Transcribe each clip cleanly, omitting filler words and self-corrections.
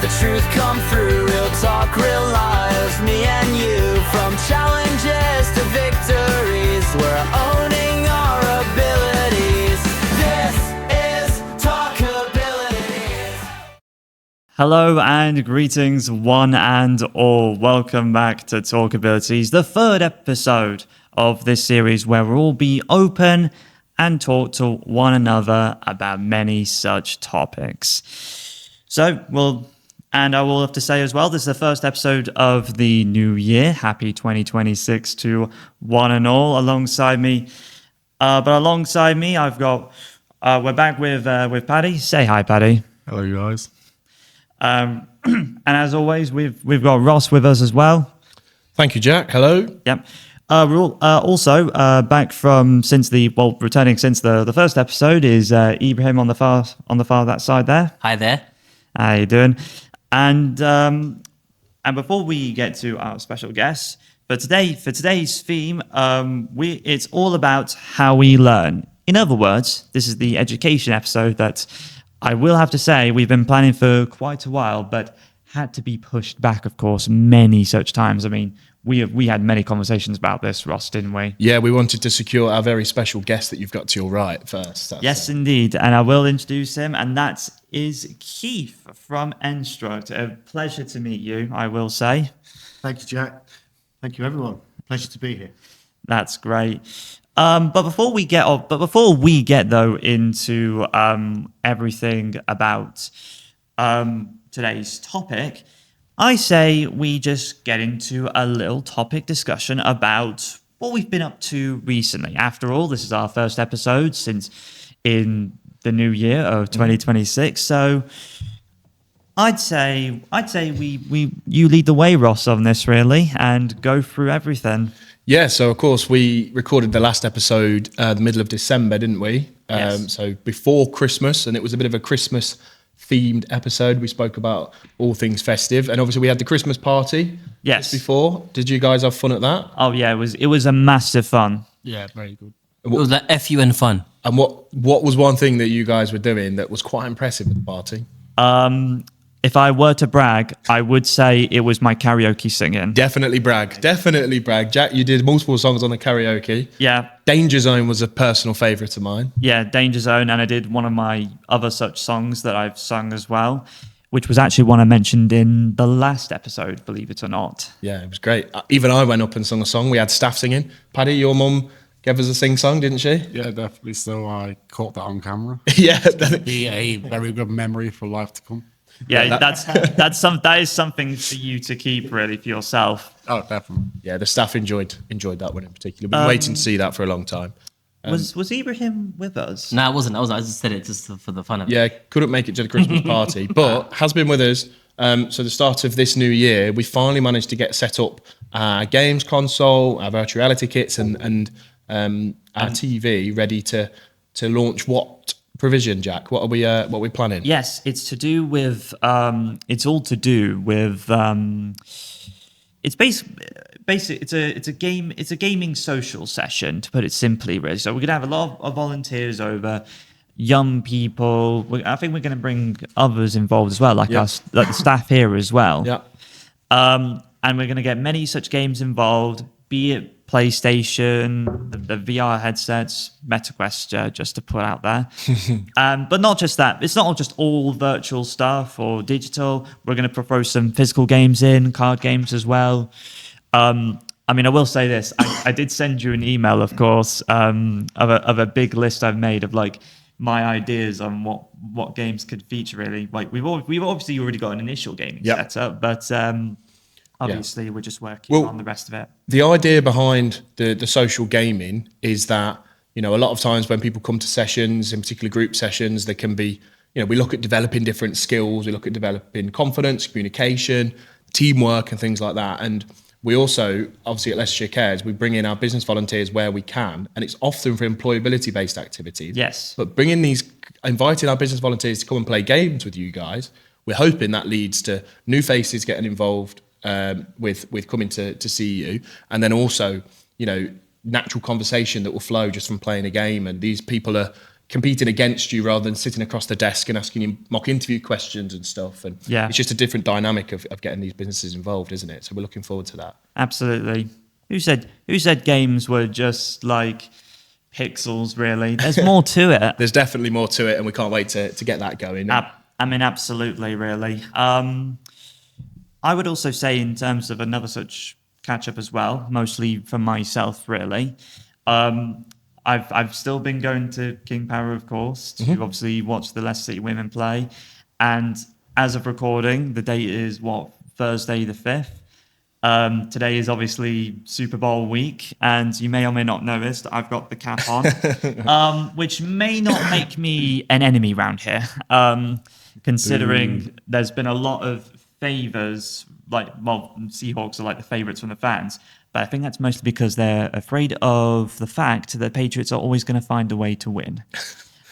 the truth come through. Real talk, real lives, me and you. From challenges to victories, we're owning our abilities. This is Talkabilities. Hello and greetings one and all. Welcome back to Talkabilities, the third episode of this series where we'll all be open and talk to one another about many such topics. And I will have to say as well, this is the first episode of the new year. Happy 2026 to one and all. Alongside me, I've got, we're back with Paddy. Say hi, Paddy. Hello, you guys. And as always, we've got Ross with us as well. Thank you, Jack. Hello. Yep. We're all, also back from returning since the first episode is Ibrahim on the far that side there. Hi there. How you doing? And before we get to our special guests, for today's theme, it's all about how we learn. In other words, this is the education episode that I will have to say we've been planning for quite a while, but had to be pushed back, of course, many such times. I mean, we had many conversations about this, Ross, didn't we? Yeah, we wanted to secure our very special guest that you've got to your right first. Yes, indeed. And I will introduce him, and that is Keith from Enstruct. A pleasure to meet you, I will say. Thank you, Jack. Thank you, everyone. Pleasure to be here. That's great. But before we get though into everything about today's topic, I say we just get into a little topic discussion about what we've been up to recently. After all, this is our first episode since in the new year of 2026. So I'd say you lead the way, Ross, on this really, and go through everything. Yeah, so of course we recorded the last episode the middle of December, didn't we? Yes. So before Christmas, and it was a bit of a Christmas themed episode. We spoke about all things festive, and obviously we had the Christmas party. Yes. Just before, did you guys have fun at that? Oh yeah, it was a massive fun. Yeah, very good. It was like FUN fun. And what was one thing that you guys were doing that was quite impressive at the party? If I were to brag, I would say it was my karaoke singing. Definitely brag. Jack, you did multiple songs on the karaoke. Yeah. Danger Zone was a personal favourite of mine. Yeah, Danger Zone, and I did one of my other such songs that I've sung as well, which was actually one I mentioned in the last episode, believe it or not. Yeah, it was great. Even I went up and sung a song. We had staff singing. Paddy, your mum gave us a sing-song, didn't she? Yeah, definitely. So I caught that on camera. Yeah. Be a very good memory for life to come. Yeah, that is something for you to keep really for yourself. Oh, definitely. Yeah, the staff enjoyed that one in particular. We've been waiting to see that for a long time. Was Ibrahim with us? No, I wasn't. I just said it just for the fun of it. Yeah, couldn't make it to the Christmas party, but has been with us. So the start of this new year, we finally managed to get set up our games console, our virtual reality kits, and our TV ready to launch what provision, Jack? What are we planning? Yes, it's to do with it's all to do with it's a gaming social session, to put it simply, really. So we're gonna have a lot of volunteers over, young people. I think we're gonna bring others involved as well, like us, like the staff here as well. Yeah. And we're gonna get many such games involved, be it PlayStation, the VR headsets, MetaQuest, just to put out there. But not just that. It's not just all virtual stuff or digital. We're going to throw some physical games in, card games as well. I mean, I will say this. I did send you an email, of course, of a big list I've made of like my ideas on what games could feature really. Like we've obviously already got an initial gaming setup, but obviously, we're just working on the rest of it. The idea behind the social gaming is that, you know, a lot of times when people come to sessions, in particular group sessions, there can be, you know, we look at developing different skills, we look at developing confidence, communication, teamwork and things like that. And we also, obviously at Leicestershire Cares, we bring in our business volunteers where we can, and it's often for employability-based activities. Yes. But inviting our business volunteers to come and play games with you guys, we're hoping that leads to new faces getting involved with coming to see you, and then also, you know, natural conversation that will flow just from playing a game. And these people are competing against you rather than sitting across the desk and asking you mock interview questions and stuff. And Yeah. it's just a different dynamic of getting these businesses involved, isn't it? So we're looking forward to that. Absolutely. Who said games were just like pixels, really? There's more to it. There's definitely more to it, and we can't wait to get that going. I mean, absolutely, really. I would also say, in terms of another such catch up as well, mostly for myself, really. I've still been going to King Power, of course, to obviously watch the Leicester City women play, and as of recording, the date is Thursday the 5th. Today is obviously Super Bowl week, and you may or may not notice that I've got the cap on, which may not make me an enemy round here, considering there's been a lot of favours, Seahawks are like the favourites from the fans, but I think that's mostly because they're afraid of the fact that Patriots are always going to find a way to win.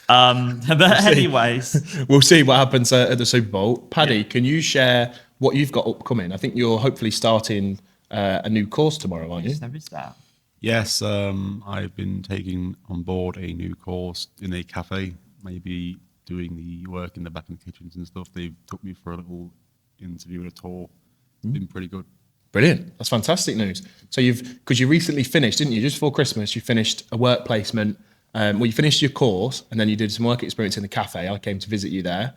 But anyways, we'll see what happens at the Super Bowl. Paddy, can you share what you've got upcoming? I think you're hopefully starting a new course tomorrow, aren't you? there is that. Yes, I've been taking on board a new course in a cafe, maybe doing the work in the back in the kitchens and stuff. They've took me for a little interview and a tour. It's been pretty good. Brilliant. That's fantastic news. So because you recently finished, didn't you? Just before Christmas, you finished a work placement. You finished your course and then you did some work experience in the cafe. I came to visit you there,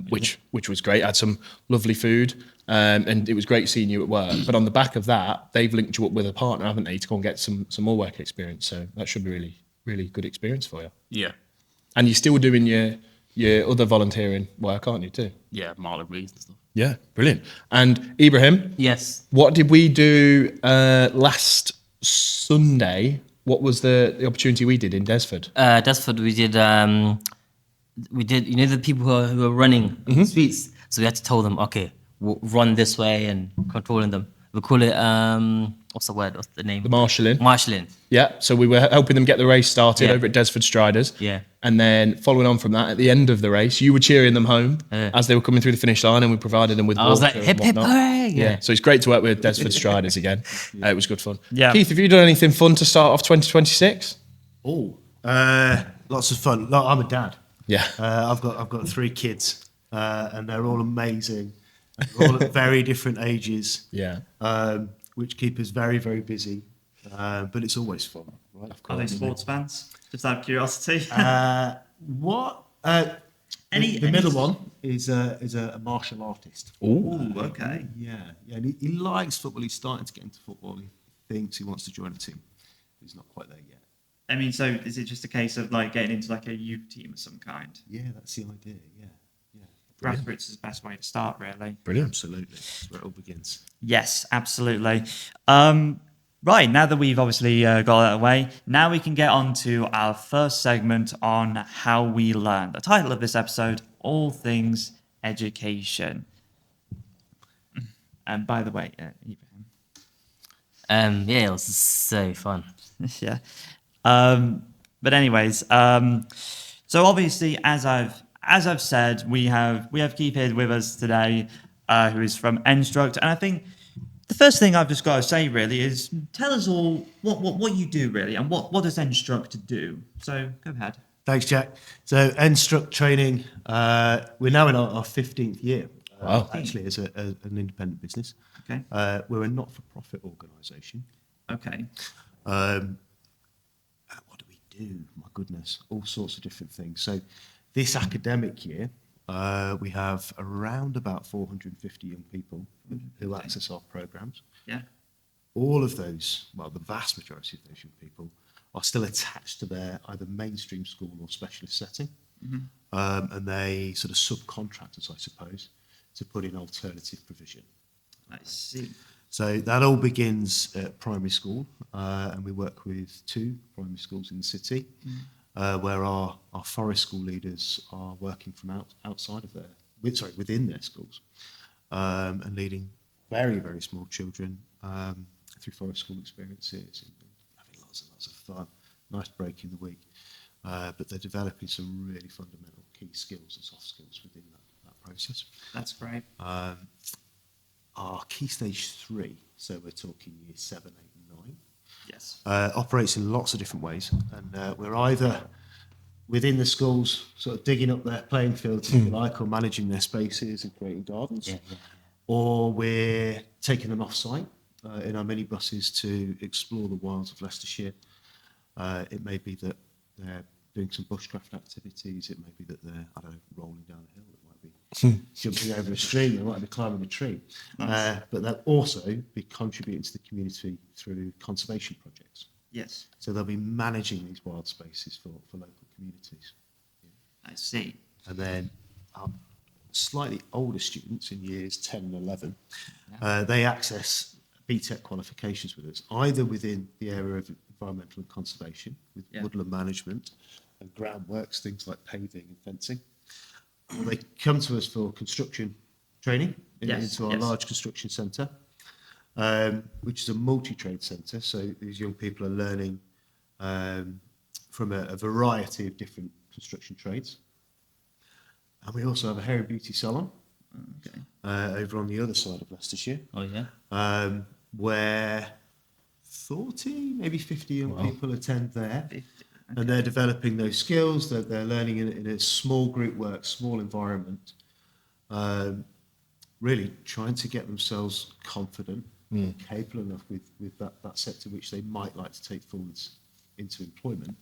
which was great. I had some lovely food and it was great seeing you at work. But on the back of that, they've linked you up with a partner, haven't they, to go and get some more work experience. So that should be really, really good experience for you. Yeah. And you're still doing your other volunteering work, aren't you, too? Yeah, Marlon Reeds and stuff. Yeah, brilliant. And Ibrahim, Yes. what did we do last Sunday? What was the opportunity we did in Desford? Desford, we did, you know, the people who are running the streets. So we had to tell them, okay, we'll run this way and controlling them. We call it, what's the word? What's the name? The marshalling. Marshalling. Yeah, so we were helping them get the race started over at Desford Striders. Yeah. And then following on from that, at the end of the race, you were cheering them home as they were coming through the finish line, and we provided them with I was water like, hip, and hip, whatnot. hooray! Yeah, so it's great to work with Desford Striders again. It was good fun. Yeah. Keith, have you done anything fun to start off 2026? Oh, lots of fun. Look, I'm a dad. Yeah. I've got 3 kids, and they're all amazing. They're all at very different ages. Yeah. Which keep us very, very busy. But it's always fun, right? Are they sports fans? Just out of curiosity. What? Any- the any- middle one is a martial artist. Ooh, okay. Yeah. And he likes football. He's starting to get into football. He thinks he wants to join a team. He's not quite there yet. I mean, so is it just a case of like getting into like a youth team of some kind? Yeah, that's the idea. Yeah. Grassroots is the best way to start, really. Brilliant. Absolutely. That's where it all begins. Yes, absolutely. Right, now that we've obviously got that away, now we can get on to our first segment on how we learn. The title of this episode, All Things Education. And by the way, Ibrahim. Yeah, it was so fun. Yeah. But anyways, so obviously, as I've said, we have Keith here with us today, who is from Enstruct, and I think the first thing I've just got to say really is tell us all what you do really, and what does Enstruct do? So go ahead. Thanks, Jack. So, Enstruct training, we're now in our 15th year, Wow. actually, as an independent business. Okay. We're a not-for-profit organisation. Okay. What do we do? My goodness, all sorts of different things. So, this academic year, we have around about 450 young people who access our programs. Yeah. All of those, well, the vast majority of those young people are still attached to their either mainstream school or specialist setting. And they sort of subcontract us, I suppose, to put in alternative provision. I see. So that all begins at primary school, and we work with 2 primary schools in the city, where our forest school leaders are working from outside of within their schools, and leading very, very small children through forest school experiences, and having lots and lots of fun, nice break in the week. But they're developing some really fundamental key skills and soft skills within that process. That's great. Our key stage 3, so we're talking year 7, 8, and 9, Yes. operates in lots of different ways, and we're either within the schools, sort of digging up their playing fields, if you like, or managing their spaces and creating gardens. Or we're taking them off-site in our minibuses to explore the wilds of Leicestershire. It may be that they're doing some bushcraft activities. It may be that they're, I don't know, rolling down a hill. It might be jumping over a stream. They might be climbing a tree. But they'll also be contributing to the community through conservation projects. Yes, So they'll be managing these wild spaces for local communities. I see. And then our slightly older students in years 10 and 11, they access BTEC qualifications with us, either within the area of environmental and conservation, with woodland management and groundworks, things like paving and fencing. Or they come to us for construction training into our large construction centre, which is a multi-trade centre. So these young people are learning from a variety of different construction trades. And we also have a hair and beauty salon over on the other side of Leicestershire, Oh yeah. where 40, maybe 50 young people attend there. And they're developing those skills, they're learning in a small group work, small environment, really trying to get themselves confident and capable enough with that sector which they might like to take forwards into employment.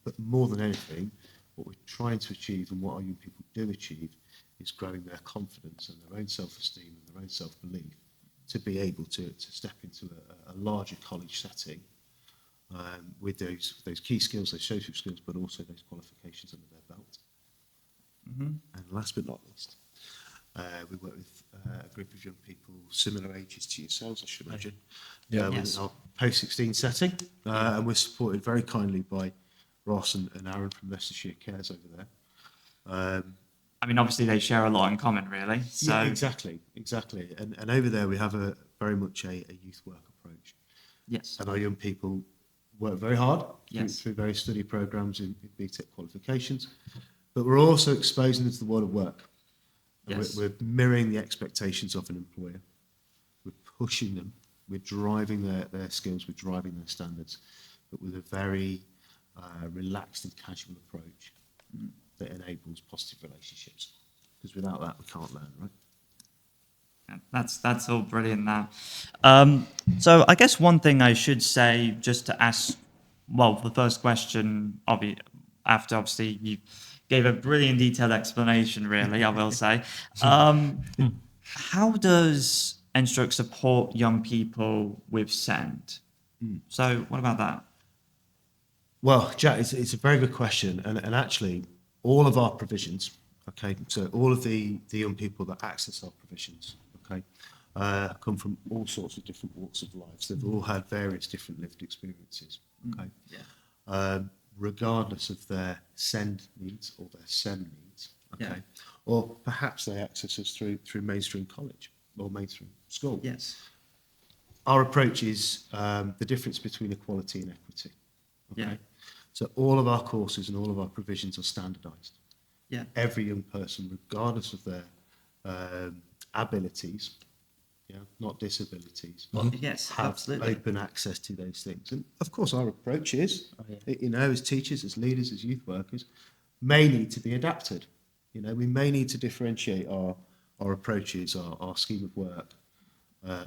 But more than anything, what we're trying to achieve and what our young people do achieve is growing their confidence and their own self-esteem and their own self-belief to be able to step into a larger college setting with those key skills, those social skills, but also those qualifications under their belt. And last but not least, we work with a group of young people similar ages to yourselves, I should imagine, within our post-16 setting, and we're supported very kindly by Ross and Aaron from Leicestershire Cares over there. I mean, obviously they share a lot in common, really. So Yeah, exactly. And over there we have a very much a youth work approach. yes, And our young people work very hard Yes. through various study programs in BTEC qualifications, but we're also exposing them to the world of work. And Yes. we're mirroring the expectations of an employer. We're pushing them. We're driving their skills. We're driving their standards, but with a very relaxed and casual approach that enables positive relationships. Because without that, we can't learn, right? that's all brilliant. Now, so I guess one thing I should say, just to ask, well, the first question, after obviously you gave a brilliant detailed explanation, really, I will say. How does Enstruct support young people with SEND? So what about that? Well, Jack, it's a very good question. And actually, all of our provisions, okay, so all of the young people that access our provisions, okay, come from all sorts of different walks of life. They've all had various different lived experiences, okay? Regardless of their SEND needs or their SEN needs, okay? Or perhaps they access us through mainstream college or mainstream school. Yes. Our approach is the difference between equality and equity. Okay? Yeah. So all of our courses and all of our provisions are standardised. Yeah. Every young person, regardless of their abilities, not disabilities, Yes, have absolutely. open access to those things. And of course, our approach is, as teachers, as leaders, as youth workers, may need to be adapted. We may need to differentiate our approaches, our scheme of work,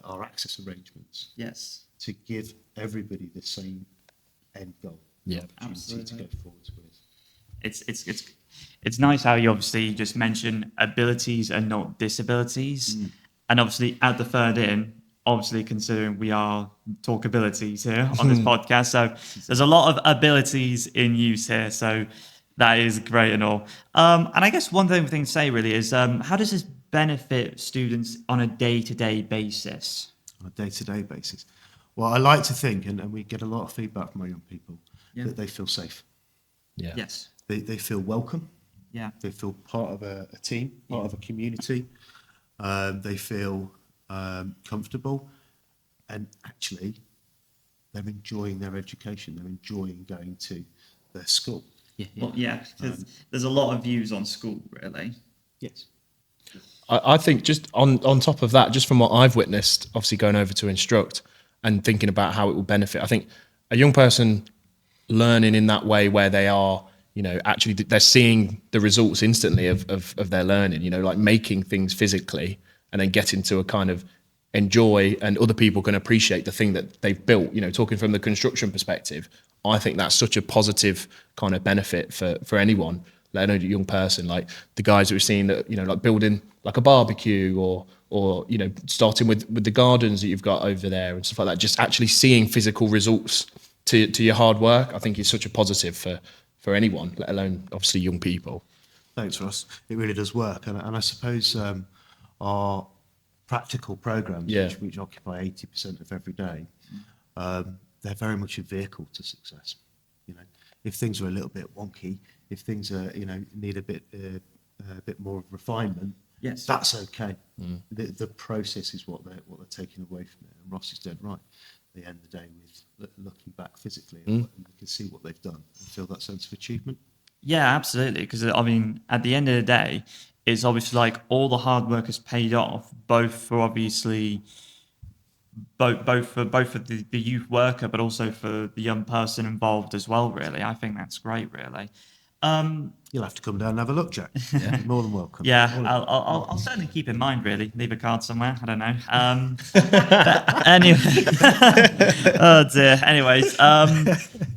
our access arrangements Yes. to give everybody the same end goal. Yeah. Opportunity to go forwards with. It's nice how you obviously just mention abilities and not disabilities. And obviously at the third in, obviously considering we are Talkabilities here on this podcast, so there's a lot of abilities in use here. So that is great and all. And I guess one thing to say really is how does this benefit students on a day-to-day basis? On a day-to-day basis. Well, I like to think, and we get a lot of feedback from our young people, that they feel safe. Yeah. Yes. They feel welcome. Yeah. They feel part of a team, part of a community. They feel comfortable. And actually, they're enjoying their education. They're enjoying going to their school. Well, yeah, because there's a lot of views on school, really. Yes. I think just on top of that, just from what I've witnessed, obviously going over to Enstruct and thinking about how it will benefit, I think a young person learning in that way where they are, actually they're seeing the results instantly of their learning, like making things physically and then getting to a kind of enjoy, and other people can appreciate the thing that they've built, talking from the construction perspective. I think that's such a positive kind of benefit for anyone, let alone a young person, like the guys who are seeing that, like building like a barbecue or starting with the gardens that you've got over there and stuff like that, just actually seeing physical results to your hard work, I think is such a positive for anyone, let alone obviously young people. Thanks, Ross. It really does work. And I suppose our practical programs, which occupy 80% of every day, they're very much a vehicle to success. If things are a little bit wonky, if things are, need a bit more refinement, yes, that's okay. The process is what they're taking away from it. And Ross is dead right. They end the day with looking back physically and they can see what they've done and feel that sense of achievement. Yeah, absolutely. Because I mean, at the end of the day, it's obviously like all the hard work has paid off, both for obviously both for the youth worker, but also for the young person involved as well. Really, I think that's great. Really. You'll have to come down and have a look, Jack. Yeah. You're more than welcome. Yeah, I'll certainly keep in mind. Really, leave a card somewhere. I don't know. Anyway, oh dear. Anyways,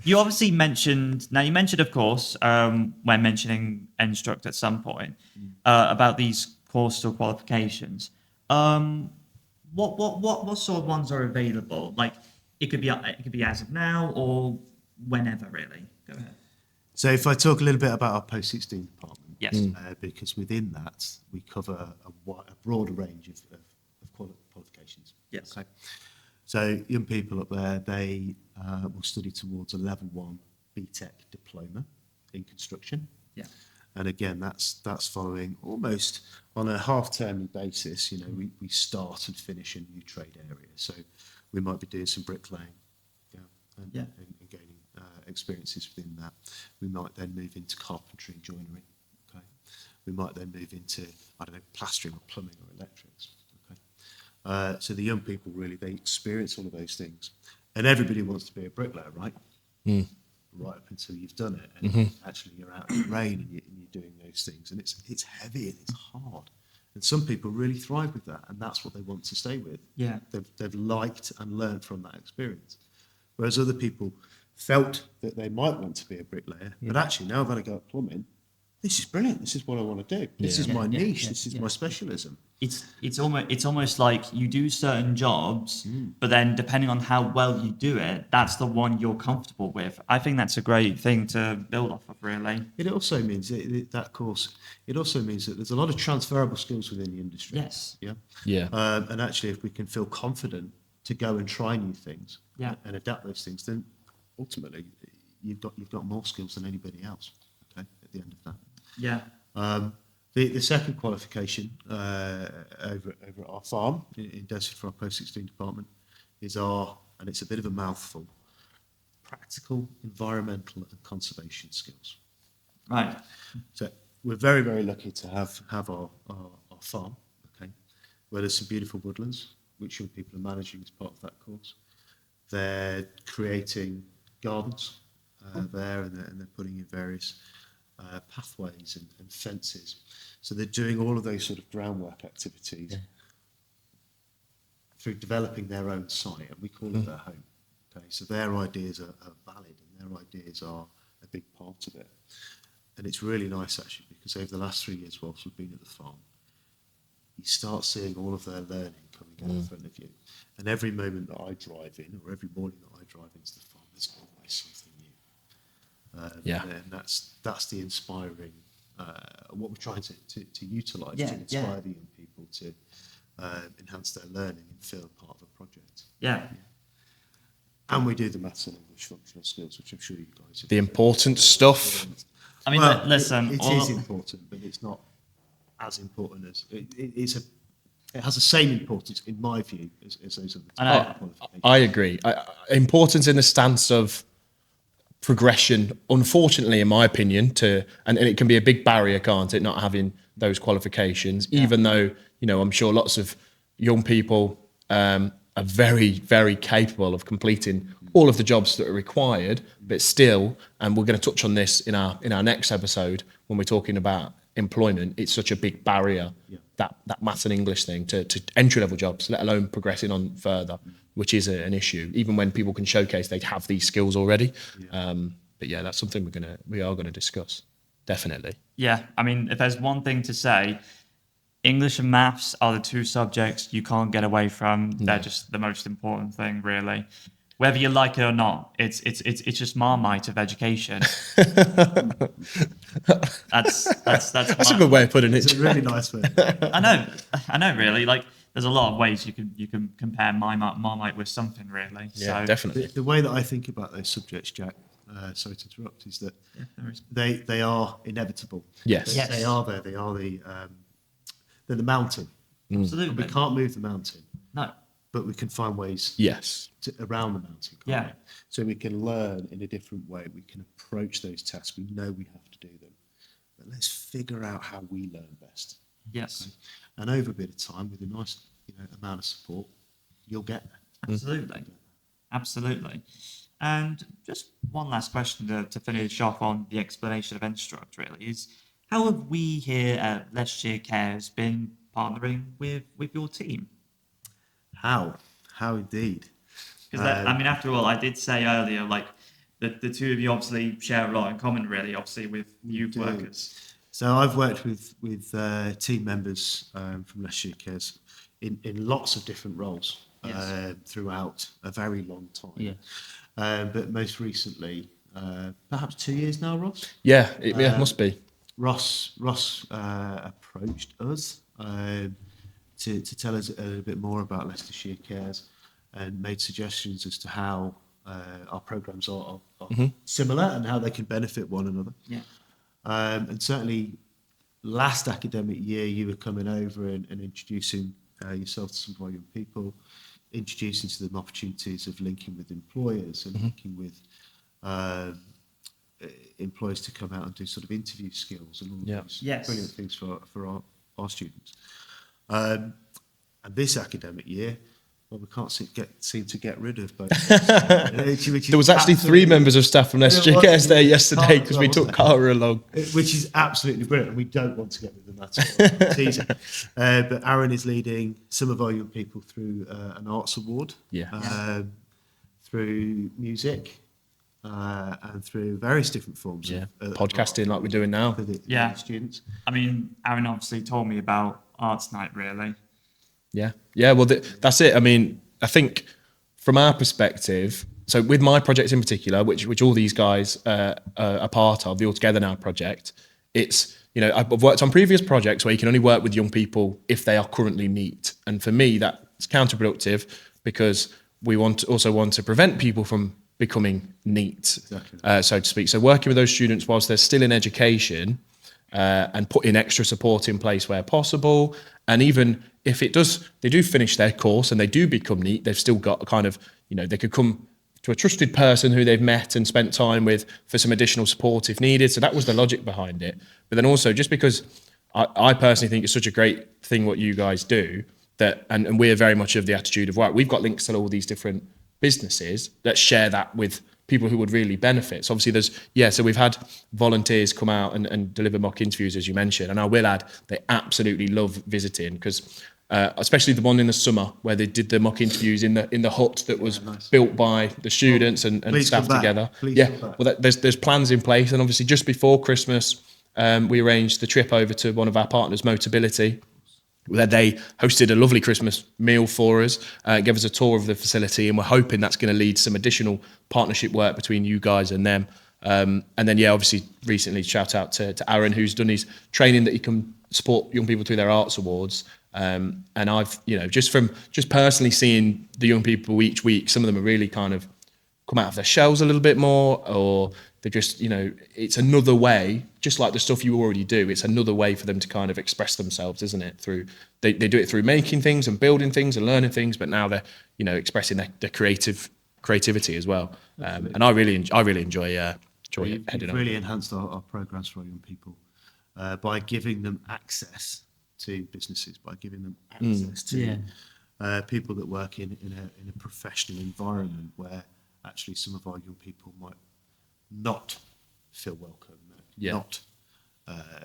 you obviously mentioned. Now you mentioned, of course, when mentioning Enstruct at some point about these course or qualifications. What sort of ones are available? Like it could be as of now or whenever. Really, go ahead. So if I talk a little bit about our post-16 department, yes, because within that we cover a broader range of qualifications. Yes. Okay. So young people up there, they will study towards a level 1 BTEC diploma in construction. Yeah. And again, that's following almost on a half-term basis. We start and finish a new trade area. So we might be doing some bricklaying, and gaining experiences within that. We might then move into carpentry and joinery. Okay. We might then move into, plastering or plumbing or electrics. Okay. So the young people really, they experience all of those things, and everybody wants to be a bricklayer, right? Right up until you've done it, and actually you're out in the rain and you're doing those things, and it's heavy and it's hard. And some people really thrive with that, and that's what they want to stay with. Yeah. They've liked and learned from that experience. Whereas other people felt that they might want to be a bricklayer, but actually now I've had to go at plumbing. This is brilliant. This is what I want to do. This is my niche. This is my specialism. It's almost like you do certain jobs, but then depending on how well you do it, that's the one you're comfortable with. I think that's a great thing to build off of, really. It also means that course. It also means that there's a lot of transferable skills within the industry. Yes. Yeah. And actually, if we can feel confident to go and try new things, and adapt those things, then ultimately you've got more skills than anybody else. Okay. At the end of that. Yeah. The second qualification over at our farm in Desford for our post-16 department is and it's a bit of a mouthful, practical, environmental and conservation skills. Right. So we're very, very lucky to have our farm, okay, where there's some beautiful woodlands, which young people are managing as part of that course. They're creating gardens there, and they're putting in various pathways and fences. So they're doing all of those sort of groundwork activities through developing their own site, and we call it their home. Okay, so their ideas are valid, and their ideas are a big part of it. And it's really nice actually, because over the last 3 years whilst we've been at the farm, you start seeing all of their learning coming out in front of you. And every moment that I drive in, or every morning that I drive into the farm, there's always something new. And that's the inspiring, what we're trying to utilise to inspire the young people to enhance their learning and feel part of a project. Yeah. And we do the maths and English functional skills, which I'm sure you guys have. The important stuff. I mean, listen. It is important, but it's not as important as it has the same importance, in my view, as those other qualifications. I agree. Importance in the stance of progression, unfortunately, in my opinion, and it can be a big barrier, can't it, not having those qualifications, even though, I'm sure lots of young people are very, very capable of completing all of the jobs that are required, but still, and we're going to touch on this in our next episode when we're talking about employment, it's such a big barrier, that maths and English thing to entry level jobs, let alone progressing on further, which is an issue, even when people can showcase they have these skills already. But yeah, that's something we are going to discuss, definitely. Yeah, I mean, if there's one thing to say, English and maths are the two subjects you can't get away from. They're just the most important thing, really. Whether you like it or not, it's just Marmite of education. That's a good way of putting it. It's a really nice way. I know. Really, like there's a lot of ways you can compare Marmite with something, really. Yeah, So, definitely. The way that I think about those subjects, Jack, sorry to interrupt, is that they are inevitable. Yes. They are there. They're the mountain. Absolutely. We can't move the mountain, No. but we can find ways Yes. around the mountain. Can't Yeah. we? So we can learn in a different way. We can approach those tasks. We know we have to do them, but let's figure out how we learn best. Yes. And over a bit of time, with a nice amount of support, you'll get there. Absolutely. Absolutely. And just one last question to finish off on the explanation of Enstruct, really, is how have we here at Leicestershire Cares been partnering with your team? How indeed. Because, I mean, after all, I did say earlier, like, the two of you obviously share a lot in common, really, obviously, with youth workers. So I've worked with team members from Leicestershire Cares in lots of different roles throughout a very long time. Yeah. But most recently, perhaps 2 years now, Ross. Yeah, it must be. Ross approached us to tell us a little bit more about Leicestershire Cares and made suggestions as to how our programs are similar and how they can benefit one another. Yeah. And certainly last academic year, you were coming over and introducing yourself to some of our young people, introducing to them opportunities of linking with employers and linking with employers to come out and do sort of interview skills and all these brilliant things for our students. And this academic year, well, we can't seem to get rid of both. There was actually 3 members of staff from Leicestershire Cares there yesterday because we took Cara along. Which is absolutely brilliant, and we don't want to get rid of them at all. Teasing. But Aaron is leading some of our young people through an arts award, through music, and through various different forms of podcasting like we're doing now. for the students. I mean, Aaron obviously told me about Arts Night, really. Yeah. Well, that's it. I mean, I think from our perspective, so with my project in particular, which all these guys are part of, the All Together Now project, it's, I've worked on previous projects where you can only work with young people if they are currently neat. And for me, that's counterproductive because we want to prevent people from becoming neat, so to speak. So working with those students whilst they're still in education and putting extra support in place where possible. And even if they do finish their course and they do become neat, they've still got a kind of, they could come to a trusted person who they've met and spent time with for some additional support if needed. So that was the logic behind it. But then also, just because I personally think it's such a great thing what you guys do, that and we're very much of the attitude of, right, we've got links to all these different businesses, let's share that with people who would really benefit. So obviously so we've had volunteers come out and deliver mock interviews, as you mentioned, and I will add, they absolutely love visiting because especially the one in the summer where they did the mock interviews in the hut that was built by the students and staff together. Well, there's plans in place, and obviously just before Christmas we arranged the trip over to one of our partners, Motability, where they hosted a lovely Christmas meal for us, gave us a tour of the facility, and we're hoping that's going to lead to some additional partnership work between you guys and them. And then, obviously recently shout out to Aaron, who's done his training that he can support young people through their arts awards. And I've, just personally seeing the young people each week, some of them are really kind of come out of their shells a little bit more, or they're just, it's another way, just like the stuff you already do, it's another way for them to kind of express themselves, isn't it? They do it through making things and building things and learning things, but now they're, expressing their creativity as well. And I really enjoy We've heading on. really enhanced our programs for our young people by giving them access to businesses, by giving them access to people that work in a professional environment where actually some of our young people might not feel welcome, Yeah. not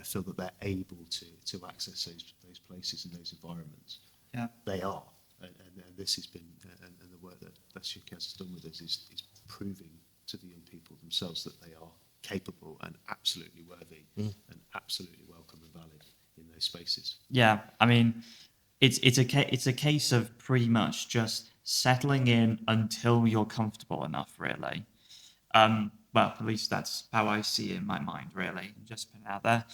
feel that they're able to access those places and those environments. Yeah. They are, and this has been, and the work that Leicestershire Cares has done with us is proving to the young people themselves that they are capable and absolutely worthy and absolutely welcome and valid in those spaces. Yeah, I mean, it's a case of pretty much just settling in until you're comfortable enough, really. Well, at least that's how I see it in my mind, really. Just put it out there.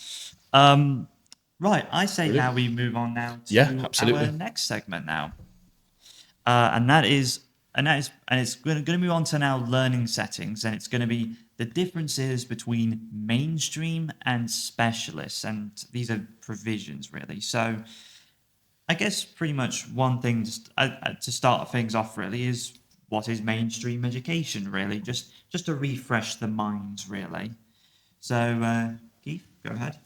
Right, I say now we move on now to Yeah, absolutely. our next segment now, and it's going to move on to now learning settings, and it's going to be the differences between mainstream and specialists, and these are provisions really. So, I guess pretty much one thing to start things off really is what is mainstream education really, just to refresh the minds really. So, Keith, go ahead.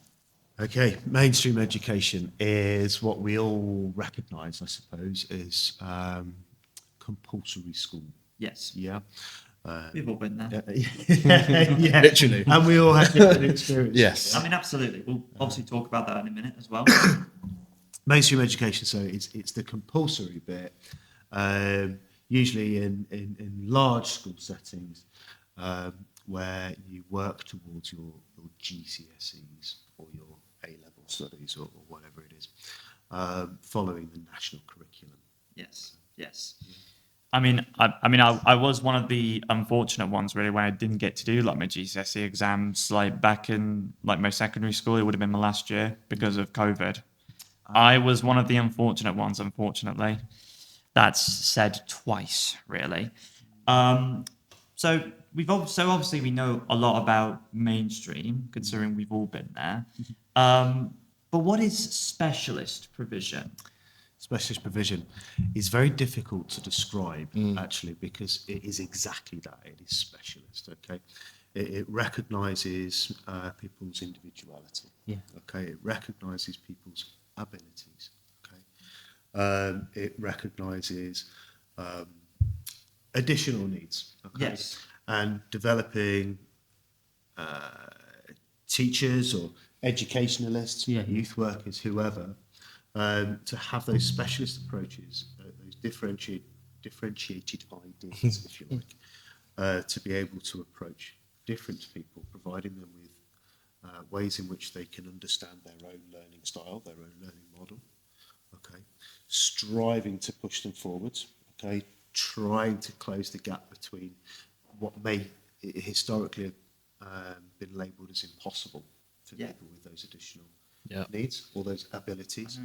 Okay, mainstream education is what we all recognise, I suppose, as compulsory school. Yes, Yeah. we've all been there. Yeah, Literally. and we all have different experiences. Yes. I mean, absolutely. We'll obviously talk about that in a minute as well. Mainstream education, so it's the compulsory bit, usually in large school settings, where you work towards your GCSEs or your A-level studies or whatever it is, following the national curriculum. Yes. I mean, I was one of the unfortunate ones really when I didn't get to do like my GCSE exams like back in like my secondary school. It would have been my last year because of COVID. I was one of the unfortunate ones, unfortunately. That's said twice, really. So obviously we know a lot about mainstream, considering we've all been there. But what is specialist provision? Specialist provision is very difficult to describe, actually, because it is exactly that. It is specialist, okay? It recognises people's individuality. Yeah. Okay. It recognises people's abilities. Okay. It recognises additional needs. Okay. Yes. And developing teachers or educationalists, youth workers, whoever, to have those specialist approaches, those differentiated ideas, if you like, to be able to approach different people, providing them with ways in which they can understand their own learning style, their own learning model, okay, striving to push them forwards, okay, trying to close the gap between what may historically have been labelled as impossible for people with those additional needs or those abilities,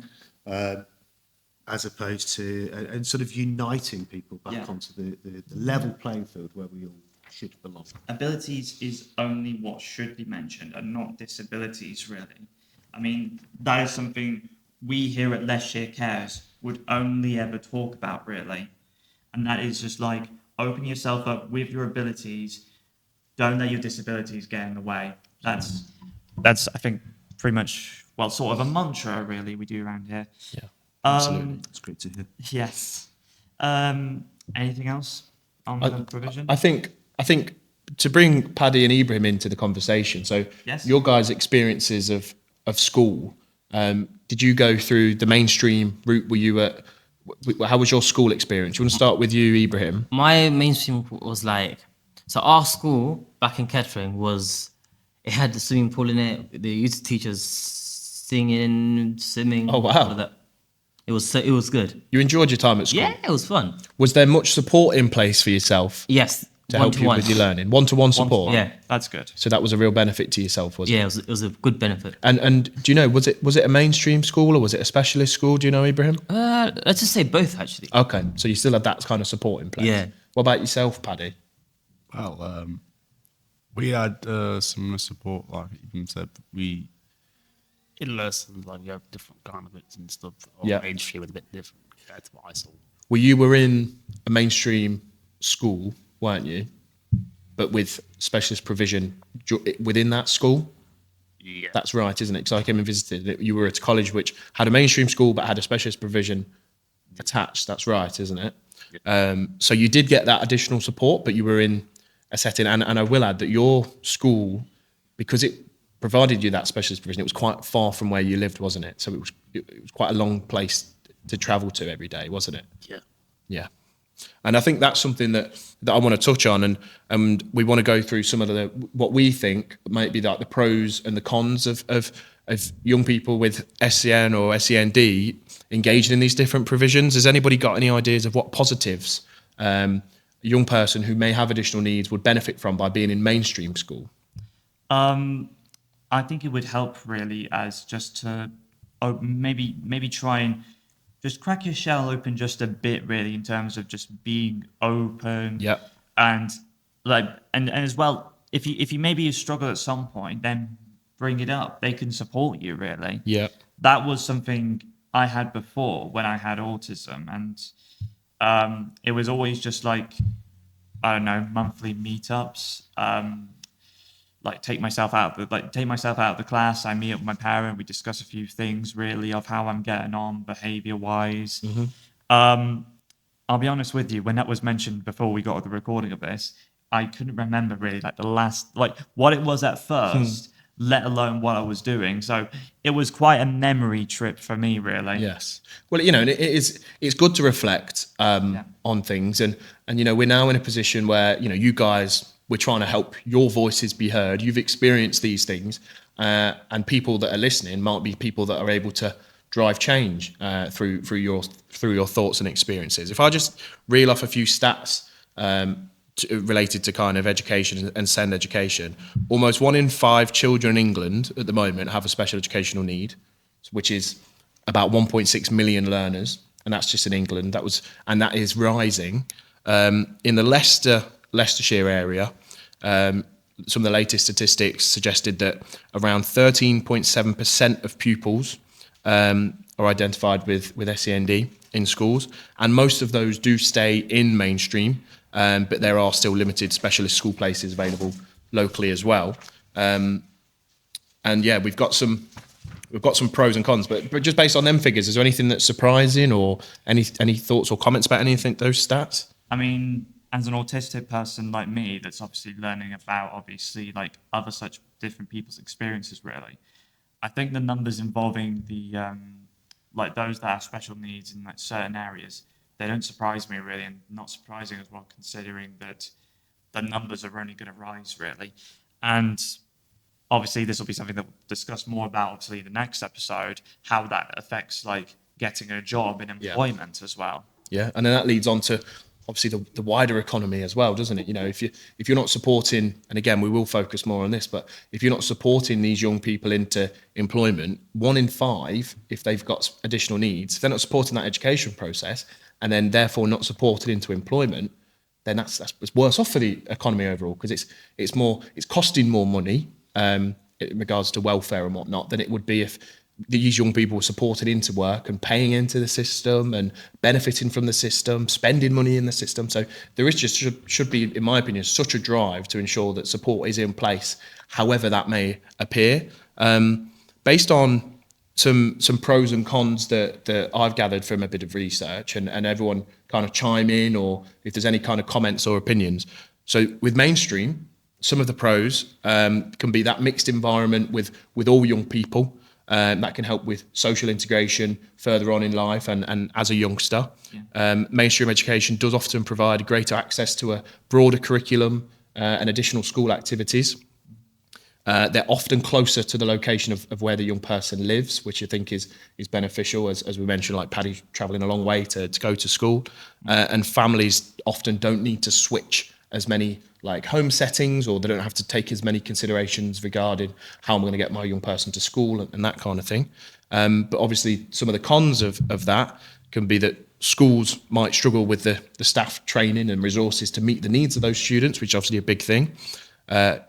as opposed to and sort of uniting people back onto the level playing field where we all should belong. Abilities is only what should be mentioned and not disabilities, really. I mean, that is something we here at Leicestershire Cares would only ever talk about, really. And that is just like open yourself up with your abilities. Don't let your disabilities get in the way. That's I think, pretty much, well, sort of a mantra, really, we do around here. Yeah, absolutely. It's great to hear. Yes. Anything else on the provision? I think to bring Paddy and Ibrahim into the conversation. So Yes. your guys' experiences of school. Did you go through the mainstream route? Were you at? How was your school experience? You want to start with you, Ibrahim? My mainstream was like, so our school back in Kettering it had the swimming pool in it. The youth teachers singing, swimming. Oh, wow. all of that. It was good. You enjoyed your time at school. Yeah, it was fun. Was there much support in place for yourself Yes, to help you with your learning? One-to-one support. Yeah, That's good. So that was a real benefit to yourself, was it? yeah, it was a good benefit. And do you know, was it a mainstream school or was it a specialist school? Do you know, Ibrahim? Let's just say both, actually. Okay, so you still had that kind of support in place. Yeah. What about yourself, Paddy? Well, we had similar support, like Ibrahim said. We in lessons, like you have different kind of bits and stuff. Or Yeah. mainstream was a bit different compared to what I saw. Well, you were in a mainstream school, weren't you? But with specialist provision within that school? Yeah. That's right, isn't it? Because I came and visited. You were at a college which had a mainstream school but had a specialist provision attached. That's right, isn't it? So you did get that additional support, but you were in a setting. And I will add that your school, because it provided you that specialist provision, it was quite far from where you lived, wasn't it? So it was quite a long place to travel to every day, wasn't it? Yeah. Yeah. And I think that's something that I want to touch on, and we want to go through some of what we think might be like the pros and the cons of young people with SCN or SEND engaged in these different provisions. Has anybody got any ideas of what positives a young person who may have additional needs would benefit from by being in mainstream school? I think it would help really as just to maybe try and just crack your shell open just a bit really in terms of just being open. Yeah. And like and as well, if you maybe you struggle at some point, then bring it up. They can support you really. Yeah. That was something I had before when I had autism, and it was always just like, I don't know, monthly meetups. Like take myself out of the class. I meet up with my parent. We discuss a few things really of how I'm getting on behavior wise. I'll be honest with you. When that was mentioned before we got the recording of this, I couldn't remember really what it was at first, let alone what I was doing. So it was quite a memory trip for me, really. Yes. Well, and it's good to reflect on things, and we're now in a position where you guys. We're trying to help your voices be heard. You've experienced these things, and people that are listening might be people that are able to drive change through your thoughts and experiences. If I just reel off a few stats related to kind of education and SEND education, almost 1 in 5 children in England at the moment have a special educational need, which is about 1.6 million learners, and that's just in England. That is rising. In the Leicestershire area, some of the latest statistics suggested that around 13.7% of pupils are identified with SEND in schools, and most of those do stay in mainstream, but there are still limited specialist school places available locally as well. And yeah, we've got some pros and cons, but just based on them figures, is there anything that's surprising, or any thoughts or comments about anything those stats? I mean, as an autistic person like me, that's obviously learning about like other such different people's experiences, really, I think the numbers involving the like those that have special needs in like certain areas, they don't surprise me really, and not surprising as well, considering that the numbers are only going to rise really. And obviously this will be something that we'll discuss more about obviously in the next episode, how that affects like getting a job in employment as well. Yeah, and then that leads on to obviously the wider economy as well, doesn't it? If you're not supporting, and again we will focus more on this, but if you're not supporting these young people into employment, 1 in 5, if they've got additional needs, if they're not supporting that education process, and then therefore not supported into employment, then it's worse off for the economy overall, because it's costing more money in regards to welfare and whatnot than it would be if these young people were supported into work and paying into the system and benefiting from the system, spending money in the system. So there is just should be, in my opinion, such a drive to ensure that support is in place, however that may appear. Based on some pros and cons that I've gathered from a bit of research, and everyone kind of chime in, or if there's any kind of comments or opinions. So with mainstream, some of the pros can be that mixed environment with all young people. That can help with social integration further on in life and as a youngster. Mainstream education does often provide greater access to a broader curriculum and additional school activities. They're often closer to the location of where the young person lives, which I think is beneficial, as we mentioned, like Paddy travelling a long way to go to school. And families often don't need to switch as many like home settings, or they don't have to take as many considerations regarding how I'm going to get my young person to school and that kind of thing. But obviously some of the cons of that can be that schools might struggle with the staff training and resources to meet the needs of those students, which is obviously a big thing.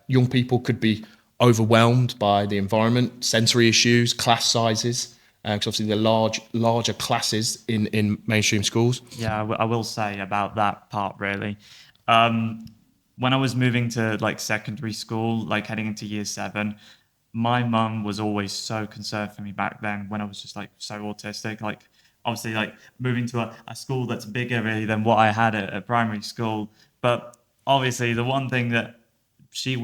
Young people could be overwhelmed by the environment, sensory issues, class sizes, because obviously the larger classes in mainstream schools. Yeah, I will say about that part really. When I was moving to like secondary school, like heading into year 7, my mum was always so concerned for me back then when I was just like so autistic. Like obviously like moving to a school that's bigger really than what I had at primary school. But obviously the one thing that she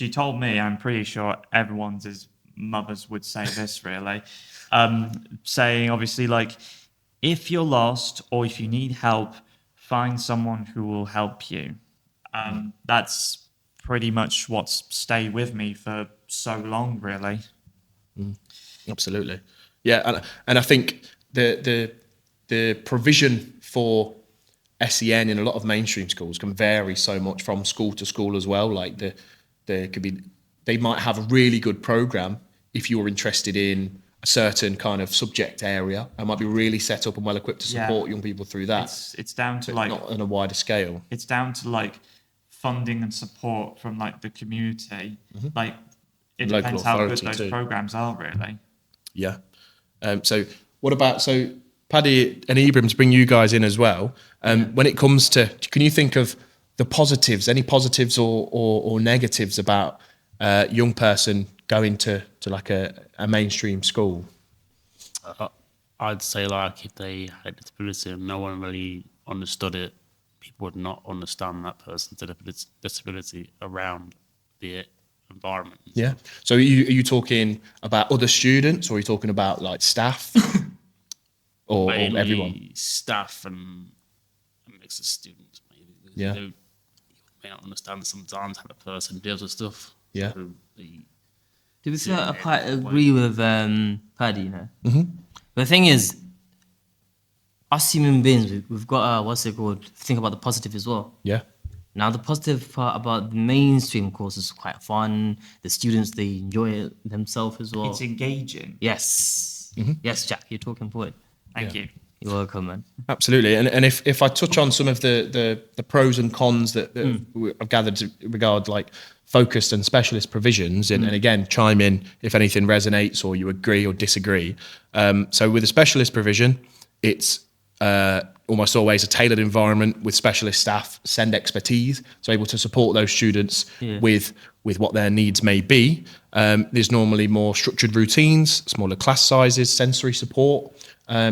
told me, I'm pretty sure everyone's mothers would say this really, saying obviously like, if you're lost or if you need help, find someone who will help you. That's pretty much what's stayed with me for so long, really. Absolutely. Yeah, and I think the provision for SEN in a lot of mainstream schools can vary so much from school to school as well. Like they might have a really good program if you're interested in a certain kind of subject area, and might be really set up and well equipped to support young people through that. It's down to but like not on a wider scale. It's down to like funding and support from like the community. Like it Local depends how good authority those too. programs are, really. Yeah. So what about, so Paddy and Ibrahim, to bring you guys in as well, when it comes to, can you think of the positives, any positives or negatives about a young person going to like a mainstream school? I'd say like if they had a disability and no one really understood it, people would not understand that person's disability around the environment. Yeah. So are you talking about other students, or are you talking about like staff or Mainly everyone? staff and a mix of students, maybe. Yeah. You may not understand sometimes how the person deals with stuff. Yeah. So To be fair, I quite agree with Paddy, you know. The thing is, us human beings, we've got, what's it called, think about the positive as well. Yeah. Now, the positive part about the mainstream course is quite fun. The students, they enjoy it themselves as well. It's engaging. Yes. Yes, Jack, you're talking forward. Thank you. You're welcome, man. Absolutely. And if I touch on some of the pros and cons that I've gathered to regard like focused and specialist provisions, and again, chime in if anything resonates or you agree or disagree. So with a specialist provision, it's almost always a tailored environment with specialist staff, send expertise, so able to support those students with what their needs may be. There's normally more structured routines, smaller class sizes, sensory support.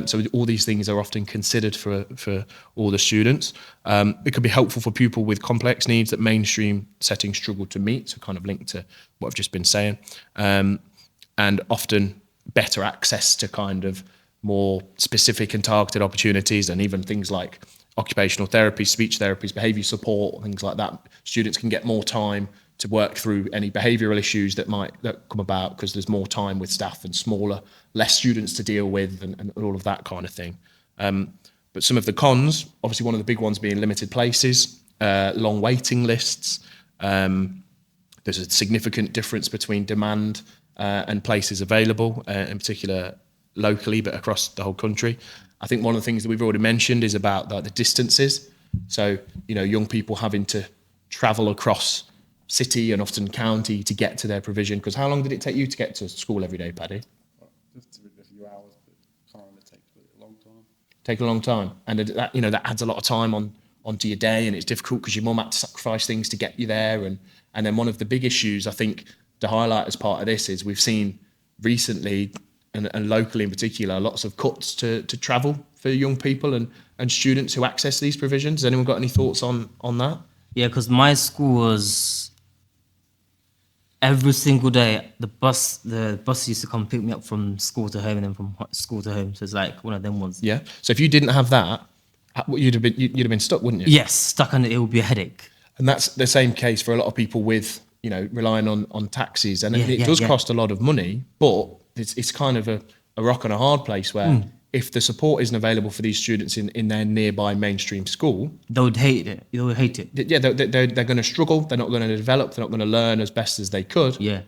So all these things are often considered for all the students. It could be helpful for people with complex needs that mainstream settings struggle to meet, so kind of linked to what I've just been saying. And often better access to kind of more specific and targeted opportunities, and even things like occupational therapy, speech therapies, behaviour support, things like that. Students can get more time to work through any behavioural issues that come about because there's more time with staff and smaller, less students to deal with, and all of that kind of thing. But some of the cons, obviously one of the big ones being limited places, long waiting lists. There's a significant difference between demand and places available, in particular locally, but across the whole country. I think one of the things that we've already mentioned is about the distances. So, young people having to travel across city and often county to get to their provision. Because how long did it take you to get to school every day, Paddy? just a few hours, but time it takes a long time. Take a long time, and that adds a lot of time onto your day, and it's difficult because your mum had to sacrifice things to get you there. And then one of the big issues I think to highlight as part of this is we've seen recently, and locally in particular, lots of cuts to travel for young people and students who access these provisions. Has anyone got any thoughts on that? Yeah, because my school was every single day the bus used to come pick me up from school to home and then from school to home. So it's like one of them ones. Yeah. So if you didn't have that, you'd have been stuck, wouldn't you? Yes, stuck on it. It would be a headache. And that's the same case for a lot of people with relying on taxis, and it does yeah. cost a lot of money, but it's kind of a rock and a hard place where if the support isn't available for these students in their nearby mainstream school, They would hate it. They would hate it. yeah, they're going to struggle. They're not going to develop. They're not going to learn as best as they could. Yeah.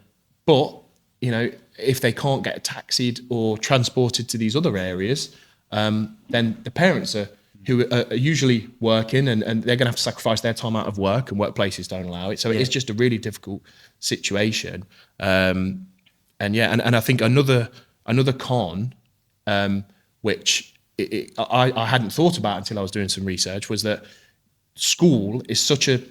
But if they can't get taxied or transported to these other areas, then the parents who are usually working, and they're going to have to sacrifice their time out of work, and workplaces don't allow it. So it's just a really difficult situation. And I think another con, which I hadn't thought about until I was doing some research, was that school is such a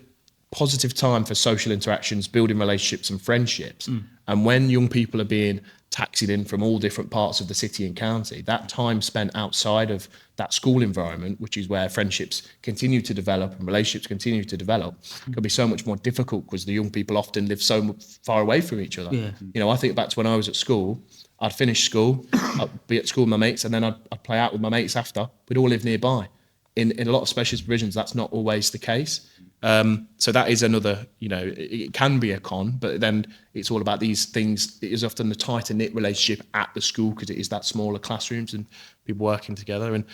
positive time for social interactions, building relationships and friendships. And when young people are being taxied in from all different parts of the city and county, that time spent outside of that school environment, which is where friendships continue to develop and relationships continue to develop, can be so much more difficult because the young people often live so far away from each other. Yeah. You know, I think back to when I was at school. I'd finish school, I'd be at school with my mates, and then I'd play out with my mates after. We'd all live nearby. In a lot of specialist provisions, that's not always the case. So that is another, you know, it can be a con, but then it's all about these things. It is often the tighter knit relationship at the school because it is that smaller classrooms and people working together. And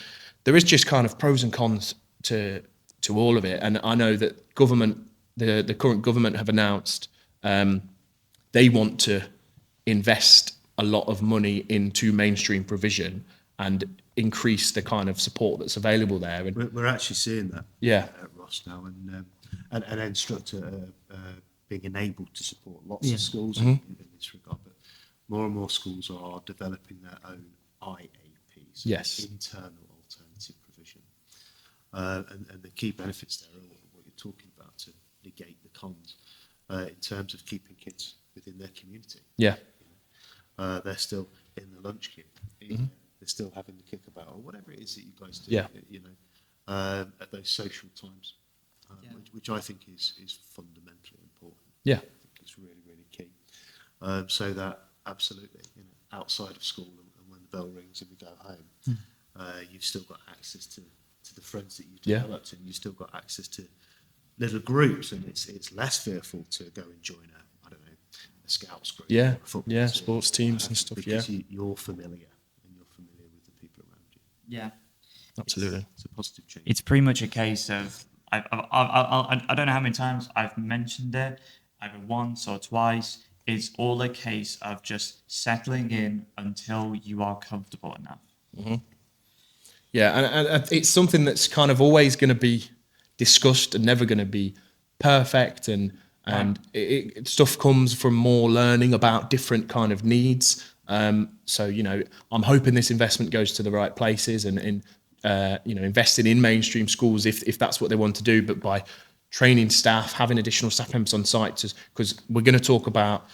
there is just kind of pros and cons to all of it. And I know that the current government have announced they want to invest a lot of money into mainstream provision and increase the kind of support that's available there. And We're actually seeing that at Ross now, and Enstruct being enabled to support lots of schools in this regard. But more and more schools are developing their own IAPs, internal alternative provision. And the key benefits there are what you're talking about to negate the cons in terms of keeping kids within their community. Yeah. They're still in the lunch queue. They're still having the kickabout or whatever it is that you guys do. You know, at those social times, which I think is fundamentally important. Yeah, I think it's really, really key. So that absolutely, you know, outside of school and when the bell rings and we go home, you've still got access to the friends that you've developed, and you've still got access to little groups, and it's less fearful to go and join a scouts group, yeah, or a football yeah, team, sports teams and stuff. because you're familiar and you're familiar with the people around you. Yeah, Absolutely. It's a positive change. it's pretty much a case of I don't know how many times I've mentioned it, either once or twice. It's all a case of just settling in until you are comfortable enough. Yeah, and it's something that's kind of always going to be discussed and never going to be perfect, and stuff comes from more learning about different kind of needs. So, you know, I'm hoping this investment goes to the right places and you know, investing in mainstream schools if that's what they want to do, but by training staff, having additional staff members on site, because we're going to talk about,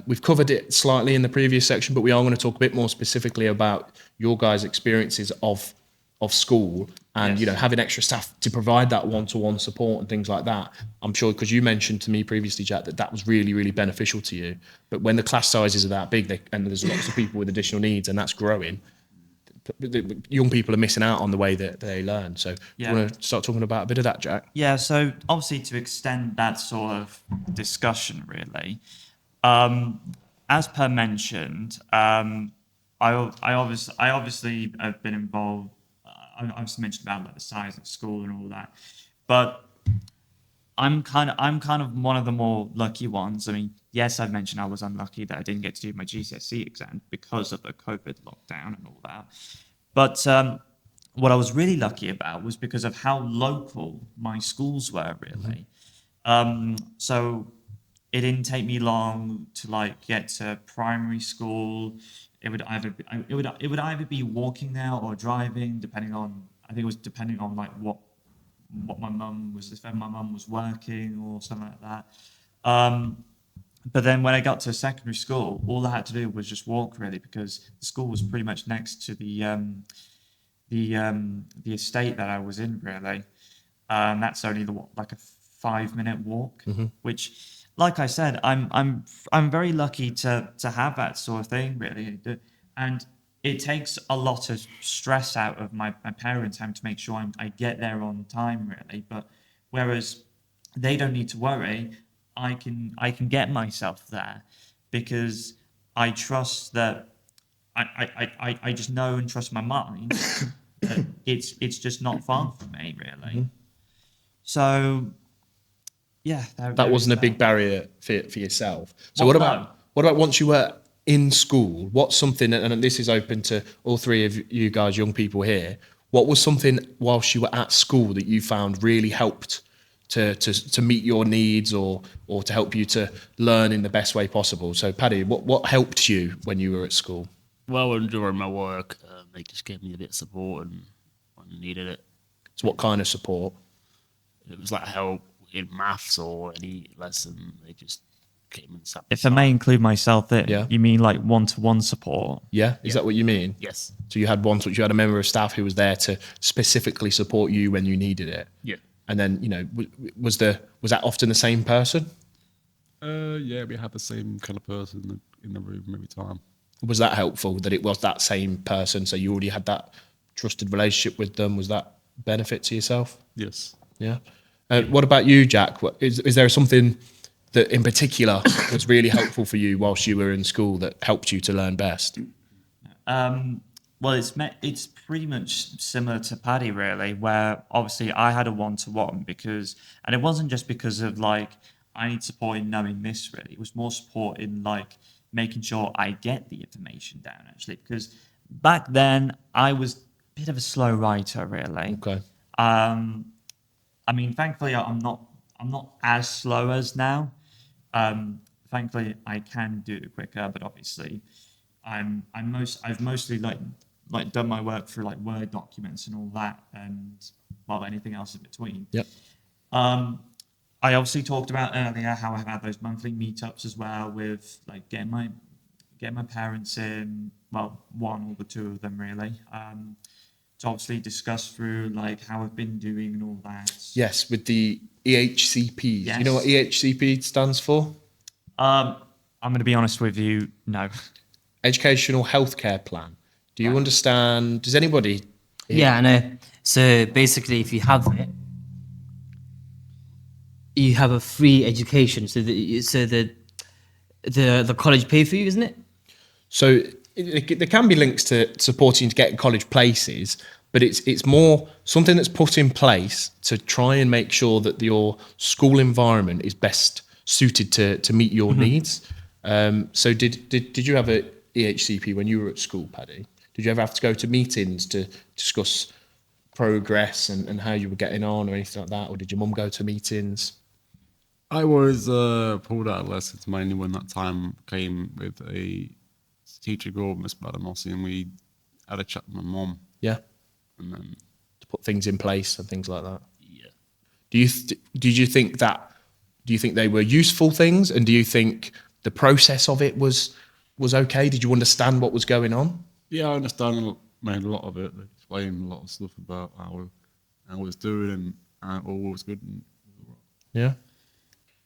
we've covered it slightly in the previous section, but we are going to talk a bit more specifically about your guys' experiences of school and, you know, having extra staff to provide that one-to-one support and things like that. I'm sure, because you mentioned to me previously, Jack, that was really, really beneficial to you. But when the class sizes are that big and there's lots of people with additional needs and that's growing, the young people are missing out on the way that they learn. So do you want to start talking about a bit of that, Jack? Yeah, so obviously to extend that sort of discussion, really, as per mentioned, I obviously have been involved. I obviously mentioned about like the size of school and all that, but I'm kind of one of the more lucky ones. I mean, yes, I've mentioned I was unlucky that I didn't get to do my GCSE exam because of the COVID lockdown and all that. But what I was really lucky about was because of how local my schools were, really. So it didn't take me long to like get to primary school. It would either be walking there or driving, depending on like what my mum was, if my mum was working or something like that. But then when I got to secondary school, all I had to do was just walk, really, because the school was pretty much next to the estate that I was in, really. That's only like a 5-minute walk, which, like I said, I'm very lucky to have that sort of thing, really. And it takes a lot of stress out of my parents having to make sure I get there on time, really. But whereas they don't need to worry, I can get myself there because I trust that I just know and trust my mind that it's just not far from me, really. So yeah, That wasn't a big barrier for yourself. So Well, what about once you were in school? What's something, and this is open to all three of you guys, young people here, what was something whilst you were at school that you found really helped to meet your needs or to help you to learn in the best way possible? So Paddy, what helped you when you were at school? Well, during my work, they just gave me a bit of support and I needed it. So what kind of support? It was like help in maths or any lesson. They just came and sat. If I may include myself in, Yeah. you mean like one-to-one support? Yeah, is that what you mean? Yes. So you had you had a member of staff who was there to specifically support you when you needed it. Yeah. And then, you know, was that often the same person? Yeah, we had the same kind of person in the room every time. Was that helpful that it was that same person? So you already had that trusted relationship with them. Was that benefit to yourself? Yes. Yeah. What about you, Jack? Is there something that in particular was really helpful for you whilst you were in school that helped you to learn best? Well, it's pretty much similar to Paddy, really, where obviously I had a one-to-one and it wasn't just because of like I need support in knowing this. Really, it was more support in like making sure I get the information down. Actually, because back then I was a bit of a slow writer, really. Okay. I mean, thankfully, I'm not as slow as now. Thankfully, I can do it quicker, but obviously, I've mostly like done my work through like Word documents and all that, and well, anything else in between. Yep. I obviously talked about earlier how I've had those monthly meetups as well with like getting my parents in, well, one or the two of them really, to obviously discuss through like how I've been doing and all that. Yes, with the EHCPs. Yes. You know what EHCP stands for? I'm going to be honest with you, no. Educational Healthcare Plan. Do you understand? Does anybody? Yeah, I know. So basically, if you have it, you have a free education. So the college pay for you, isn't it? So there can be links to supporting to get college places, but it's more something that's put in place to try and make sure that your school environment is best suited to meet your needs. So did you have a EHCP when you were at school, Paddy? Did you ever have to go to meetings to discuss progress and how you were getting on or anything like that? Or did your mum go to meetings? I was pulled out of lessons mainly when that time came with a teacher called Miss Badanossi, and we had a chat with my mum. Yeah. And then, To put things in place and things like that. Yeah. Do you think they were useful things, and do you think the process of it was okay? Did you understand what was going on? yeah, I understand a lot of it. They explained a lot of stuff about how I was doing and how all was good. And Yeah.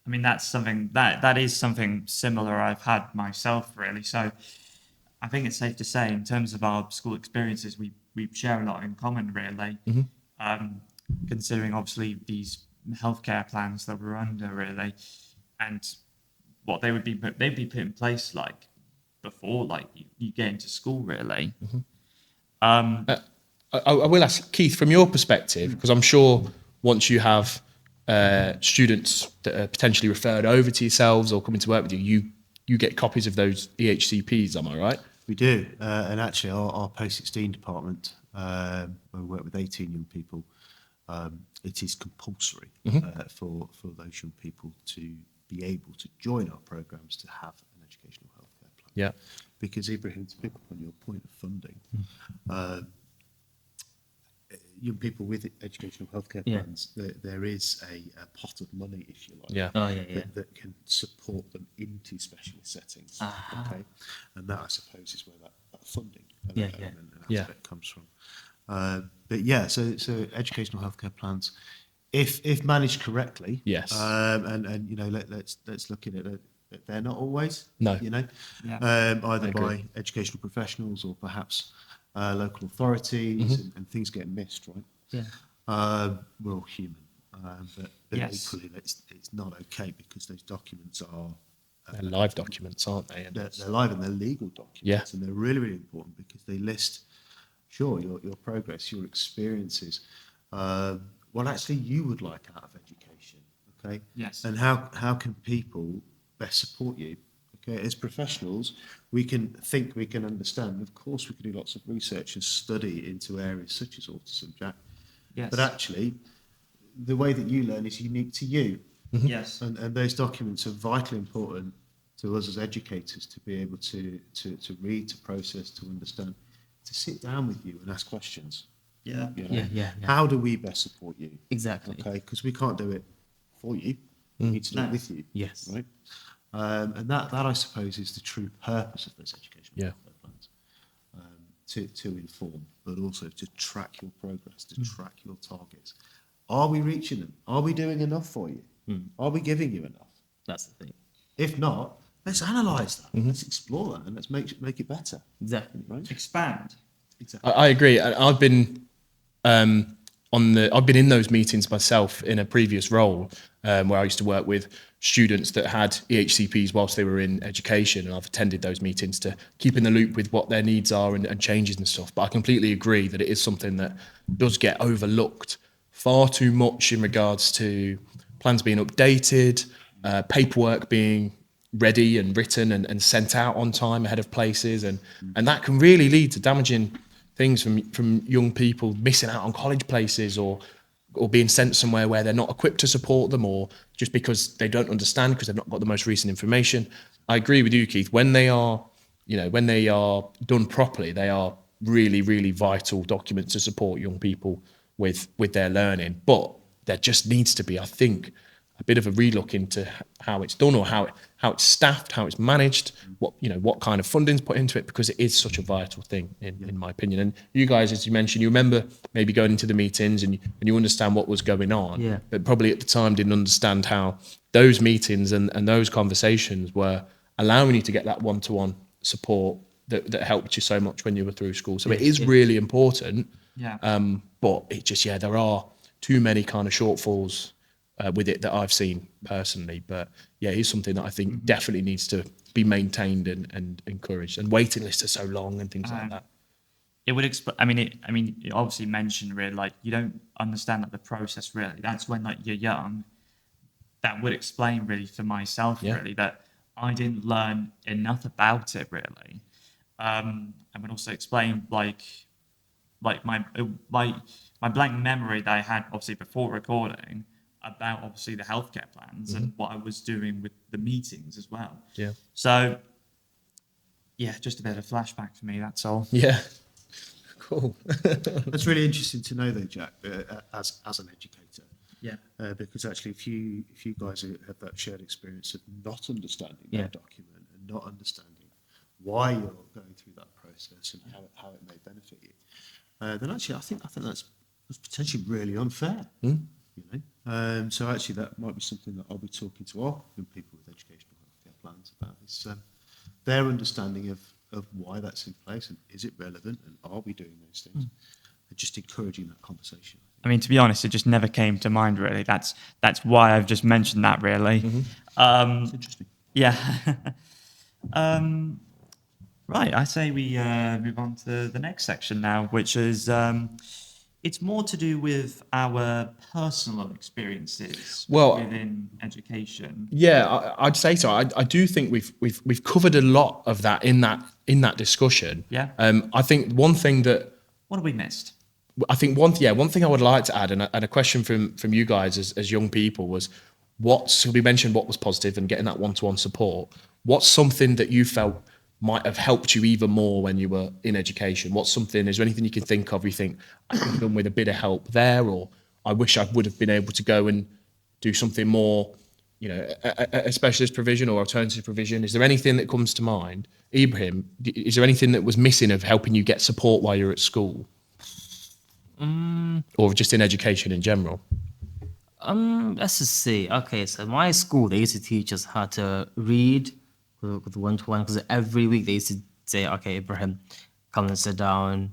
I mean, that's something that is something similar I've had myself, really. So I think it's safe to say, in terms of our school experiences, we share a lot in common, really. Considering obviously these healthcare plans that we're under, really, and what they'd be put in place like before, like you get into school, really. I will ask Keith, from your perspective, because I'm sure once you have students that are potentially referred over to yourselves or coming to work with you, you get copies of those EHCPs, am I right? We do, and actually our post-16 department, where we work with 18 young people, it is compulsory for those young people to be able to join our programs to have an educational healthcare plan. Yeah. Because Ibrahim, to pick up on your point of funding, young people with educational healthcare plans, there is a pot of money, if you like, Yeah. Oh yeah. that can support them into specialist settings. Okay, and that I suppose is where that funding element and aspect comes from. But yeah, so educational healthcare plans, if managed correctly, Yes. and you know let's look at it. They're not always, No. you know, either by educational professionals or perhaps local authorities, and things get missed, right? Yeah. We're all human, but Yes. equally, it's not okay because those documents are They're live documents, aren't they? And they're live and they're legal documents, Yeah. and they're really, really important because they list, sure, your progress, your experiences, what actually you would like out of education, okay? Yes. And how can people best support you? Okay, as professionals, we can think, we can understand. Of course, we can do lots of research and study into areas such as autism, Jack. Yes. But actually, the way that you learn is unique to you. Yes. And those documents are vitally important to us as educators to be able to read, to process, to understand, to sit down with you and ask questions. Yeah. You know? Yeah. How do we best support you? Exactly. Okay, because we can't do it for you. We need to do it with you. Yes. Right. And that I suppose is the true purpose of those educational welfare plans. To inform, but also to track your progress, to track your targets. Are we reaching them? Are we doing enough for you? Are we giving you enough? That's the thing. If not, let's analyse that. Let's explore that, and let's make it better. Exactly. Right? Expand. Exactly. I agree. I've been I've been in those meetings myself in a previous role where I used to work with students that had EHCPs whilst they were in education, and I've attended those meetings to keep in the loop with what their needs are and changes and stuff. But I completely agree that it is something that does get overlooked far too much in regards to plans being updated, paperwork being ready and written and sent out on time ahead of places, and that can really lead to damaging things from young people missing out on college places or being sent somewhere where they're not equipped to support them, or just because they don't understand because they've not got the most recent information. I agree with you, Keith. When they are done properly, they are really, really vital documents to support young people with their learning. But there just needs to be, I think, a bit of a relook into how it's done, or how it's staffed, how it's managed, what kind of funding's put into it, because it is such a vital thing in my opinion. And you guys, as you mentioned, you remember maybe going into the meetings and you understand what was going on, but probably at the time didn't understand how those meetings and those conversations were allowing you to get that one-to-one support that helped you so much when you were through school. So it is really important. But it just, there are too many kind of shortfalls with it that I've seen personally. But it is something that I think definitely needs to be maintained and encouraged. And waiting lists are so long and things like that. It would explain. I mean, you obviously mentioned really like you don't understand the process really. That's when like you're young. That would explain really for myself really that I didn't learn enough about it really, and would also explain like my blank memory that I had obviously before recording about obviously the healthcare plans and what I was doing with the meetings as well. Yeah. So just a bit of a flashback for me. That's all. Yeah. Cool. That's really interesting to know, though, Jack, as an educator. Yeah. Because actually, if you guys have that shared experience of not understanding that document and not understanding why you're going through that process and how it may benefit you, then actually I think that's potentially really unfair. So actually that might be something that I'll be talking to our young people with educational healthcare plans about, is their understanding of why that's in place and is it relevant and are we doing those things, and just encouraging that conversation. I mean, to be honest, it just never came to mind really. That's why I've just mentioned that really. It's interesting. Yeah. Right, I say we move on to the next section now, which is it's more to do with our personal experiences within education. Yeah, I'd say so. I do think we've covered a lot of that in that discussion. Yeah. I think one thing that What have we missed? I think one thing I would like to add, and a question from you guys as young people, was we mentioned what was positive and getting that one-to-one support. What's something that you felt might have helped you even more when you were in education? Is there anything you can think of you think I could have done with a bit of help there, or I wish I would have been able to go and do something more, a specialist provision or alternative provision? Is there anything that comes to mind? Ibrahim, is there anything that was missing of helping you get support while you're at school? Or just in education in general? Let's just see. Okay, so my school, they used to teach us how to read with one-to-one, because every week they used to say, okay, Ibrahim, come and sit down,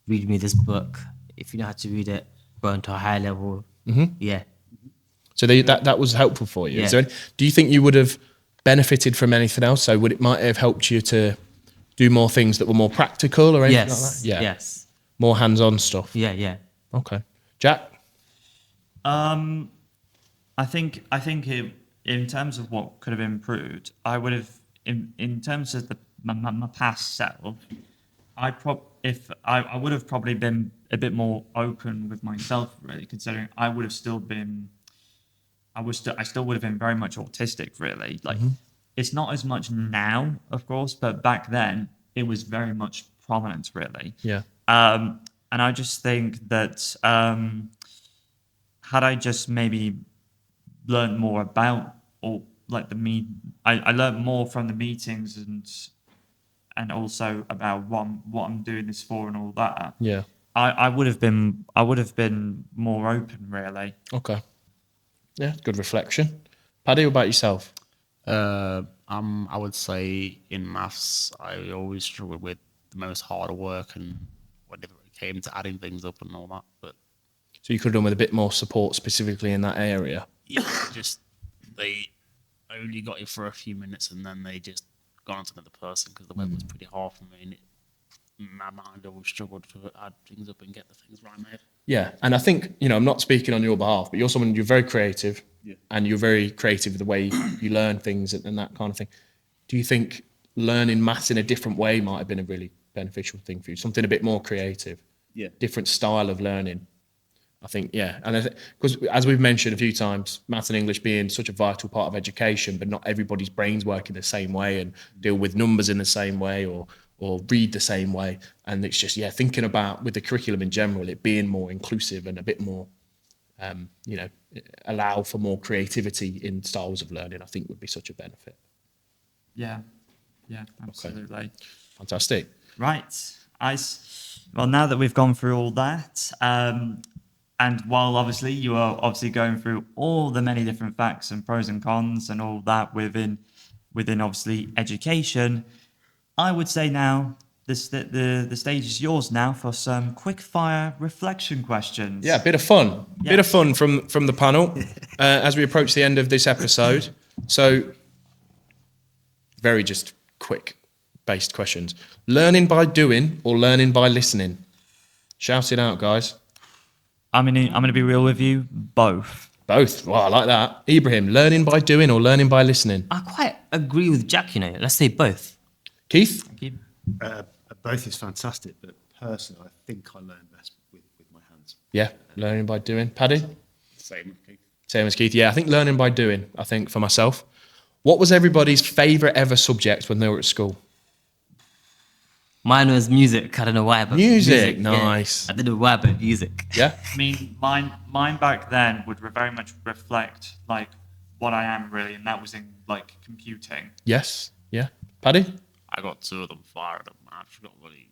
read me this book. If you know how to read it, go into a high level. Yeah. So that was helpful for you. Yeah. Do you think you would have benefited from anything else? So it might have helped you to do more things that were more practical or anything like that? Yeah. Yes. More hands-on stuff? Yeah. Okay. Jack? I think in terms of what could have improved, I would have in terms of my past self, I would have probably been a bit more open with myself really, considering I still would have been very much autistic really. Like it's not as much now, of course, but back then it was very much prominent really. Yeah. And I just think that had I just maybe learned more about all like I learned more from the meetings and also about what I'm doing this for and all that. Yeah. I would have been more open, really. Okay. Yeah, good reflection. Paddy, what about yourself? I would say in maths, I always struggled with the most harder work and whenever it came to adding things up and all that. But So you could have done with a bit more support specifically in that area. yeah, just they only got you for a few minutes and then they just got on to another person because the work was pretty hard for me. And in my mind, I always struggled to add things up and get the things right made. Yeah, and I think, I'm not speaking on your behalf, but you're very creative, Yeah. and you're very creative with the way you learn things and that kind of thing. Do you think learning maths in a different way might have been a really beneficial thing for you? Something a bit more creative? Yeah. Different style of learning? I think, yeah. And because as we've mentioned a few times, maths and English being such a vital part of education, but not everybody's brains work in the same way and deal with numbers in the same way or read the same way. And it's just, thinking about with the curriculum in general, it being more inclusive and a bit more, allow for more creativity in styles of learning, I think would be such a benefit. Yeah, absolutely. Fantastic. Right. Well, now that we've gone through all that, and while obviously you are obviously going through all the many different facts and pros and cons and all that within obviously education, I would say now the stage is yours now for some quick fire reflection questions. Yeah, a bit of fun. Yeah. Bit of fun from the panel as we approach the end of this episode. So, very just quick based questions. Learning by doing or learning by listening? Shout it out, guys. I'm gonna be real with you. Both. Both. Wow, I like that. Ibrahim, learning by doing or learning by listening? I quite agree with Jack, Let's say both. Keith? Both is fantastic, but personally, I think I learn best with my hands. Yeah, learning by doing. Paddy? Same with Keith. Same as Keith. Yeah, I think learning by doing, I think, for myself. What was everybody's favourite ever subject when they were at school? Mine was music. I don't know why, but Music, yeah. nice. I don't know why, but music. Yeah? I mean, mine back then would very much reflect like what I am really, and that was in like computing. Yes? Yeah? Paddy? I got two of them fired up. I forgot really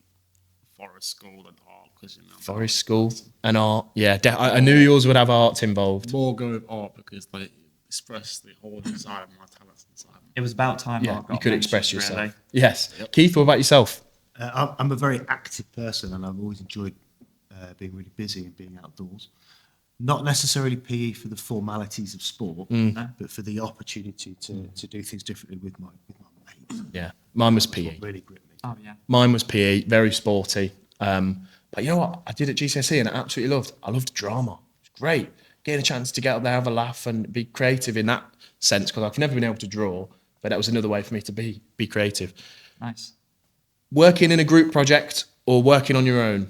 forest school and art because Forest school and art. Yeah, I knew yours would have art involved. more go with art because they express the whole inside of my talents inside. It was about time. Yeah, art got you could mentioned, express yourself. really. Yes. Keith, what about yourself? I'm a very active person, and I've always enjoyed being really busy and being outdoors. Not necessarily PE for the formalities of sport, but for the opportunity to do things differently with my mates. Yeah, mine was PE. Really gripped me. Oh yeah. Mine was PE, very sporty. But you know what? I did at GCSE and I absolutely loved. I loved drama. It was great. Getting a chance to get up there, have a laugh, and be creative in that sense, because I've never been able to draw, but that was another way for me to be creative. Nice. Working in a group project or working on your own?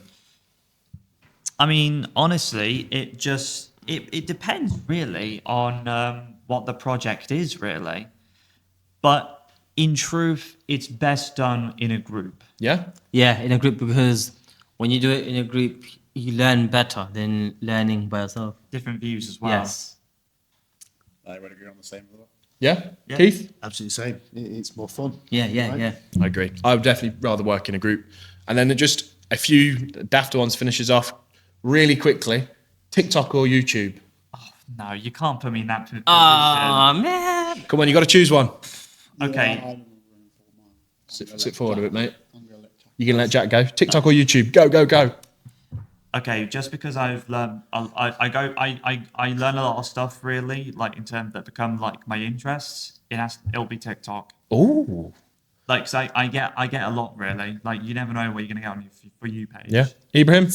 I mean, honestly, it depends really on what the project is, really. But in truth, it's best done in a group. Yeah? Yeah, in a group, because when you do it in a group, you learn better than learning by yourself. Different views as well. Yes. I would agree on the same level. Yeah? Yeah. Keith? Absolutely same. It's more fun. Yeah. I agree. I would definitely rather work in a group. And then just a few daft ones finishes off really quickly. TikTok or YouTube? No, you can't put me in that position. Oh, man. Come on, you got to choose one. Okay. Sit forward a bit, mate. You can let Jack go. TikTok or YouTube? Go. Okay, just because I've learned, I learn a lot of stuff really, like in terms that become like my interests. It'll be TikTok. Oh. Like, so I get a lot really. Like, you never know what you're gonna get on your For You page. Yeah. Ibrahim?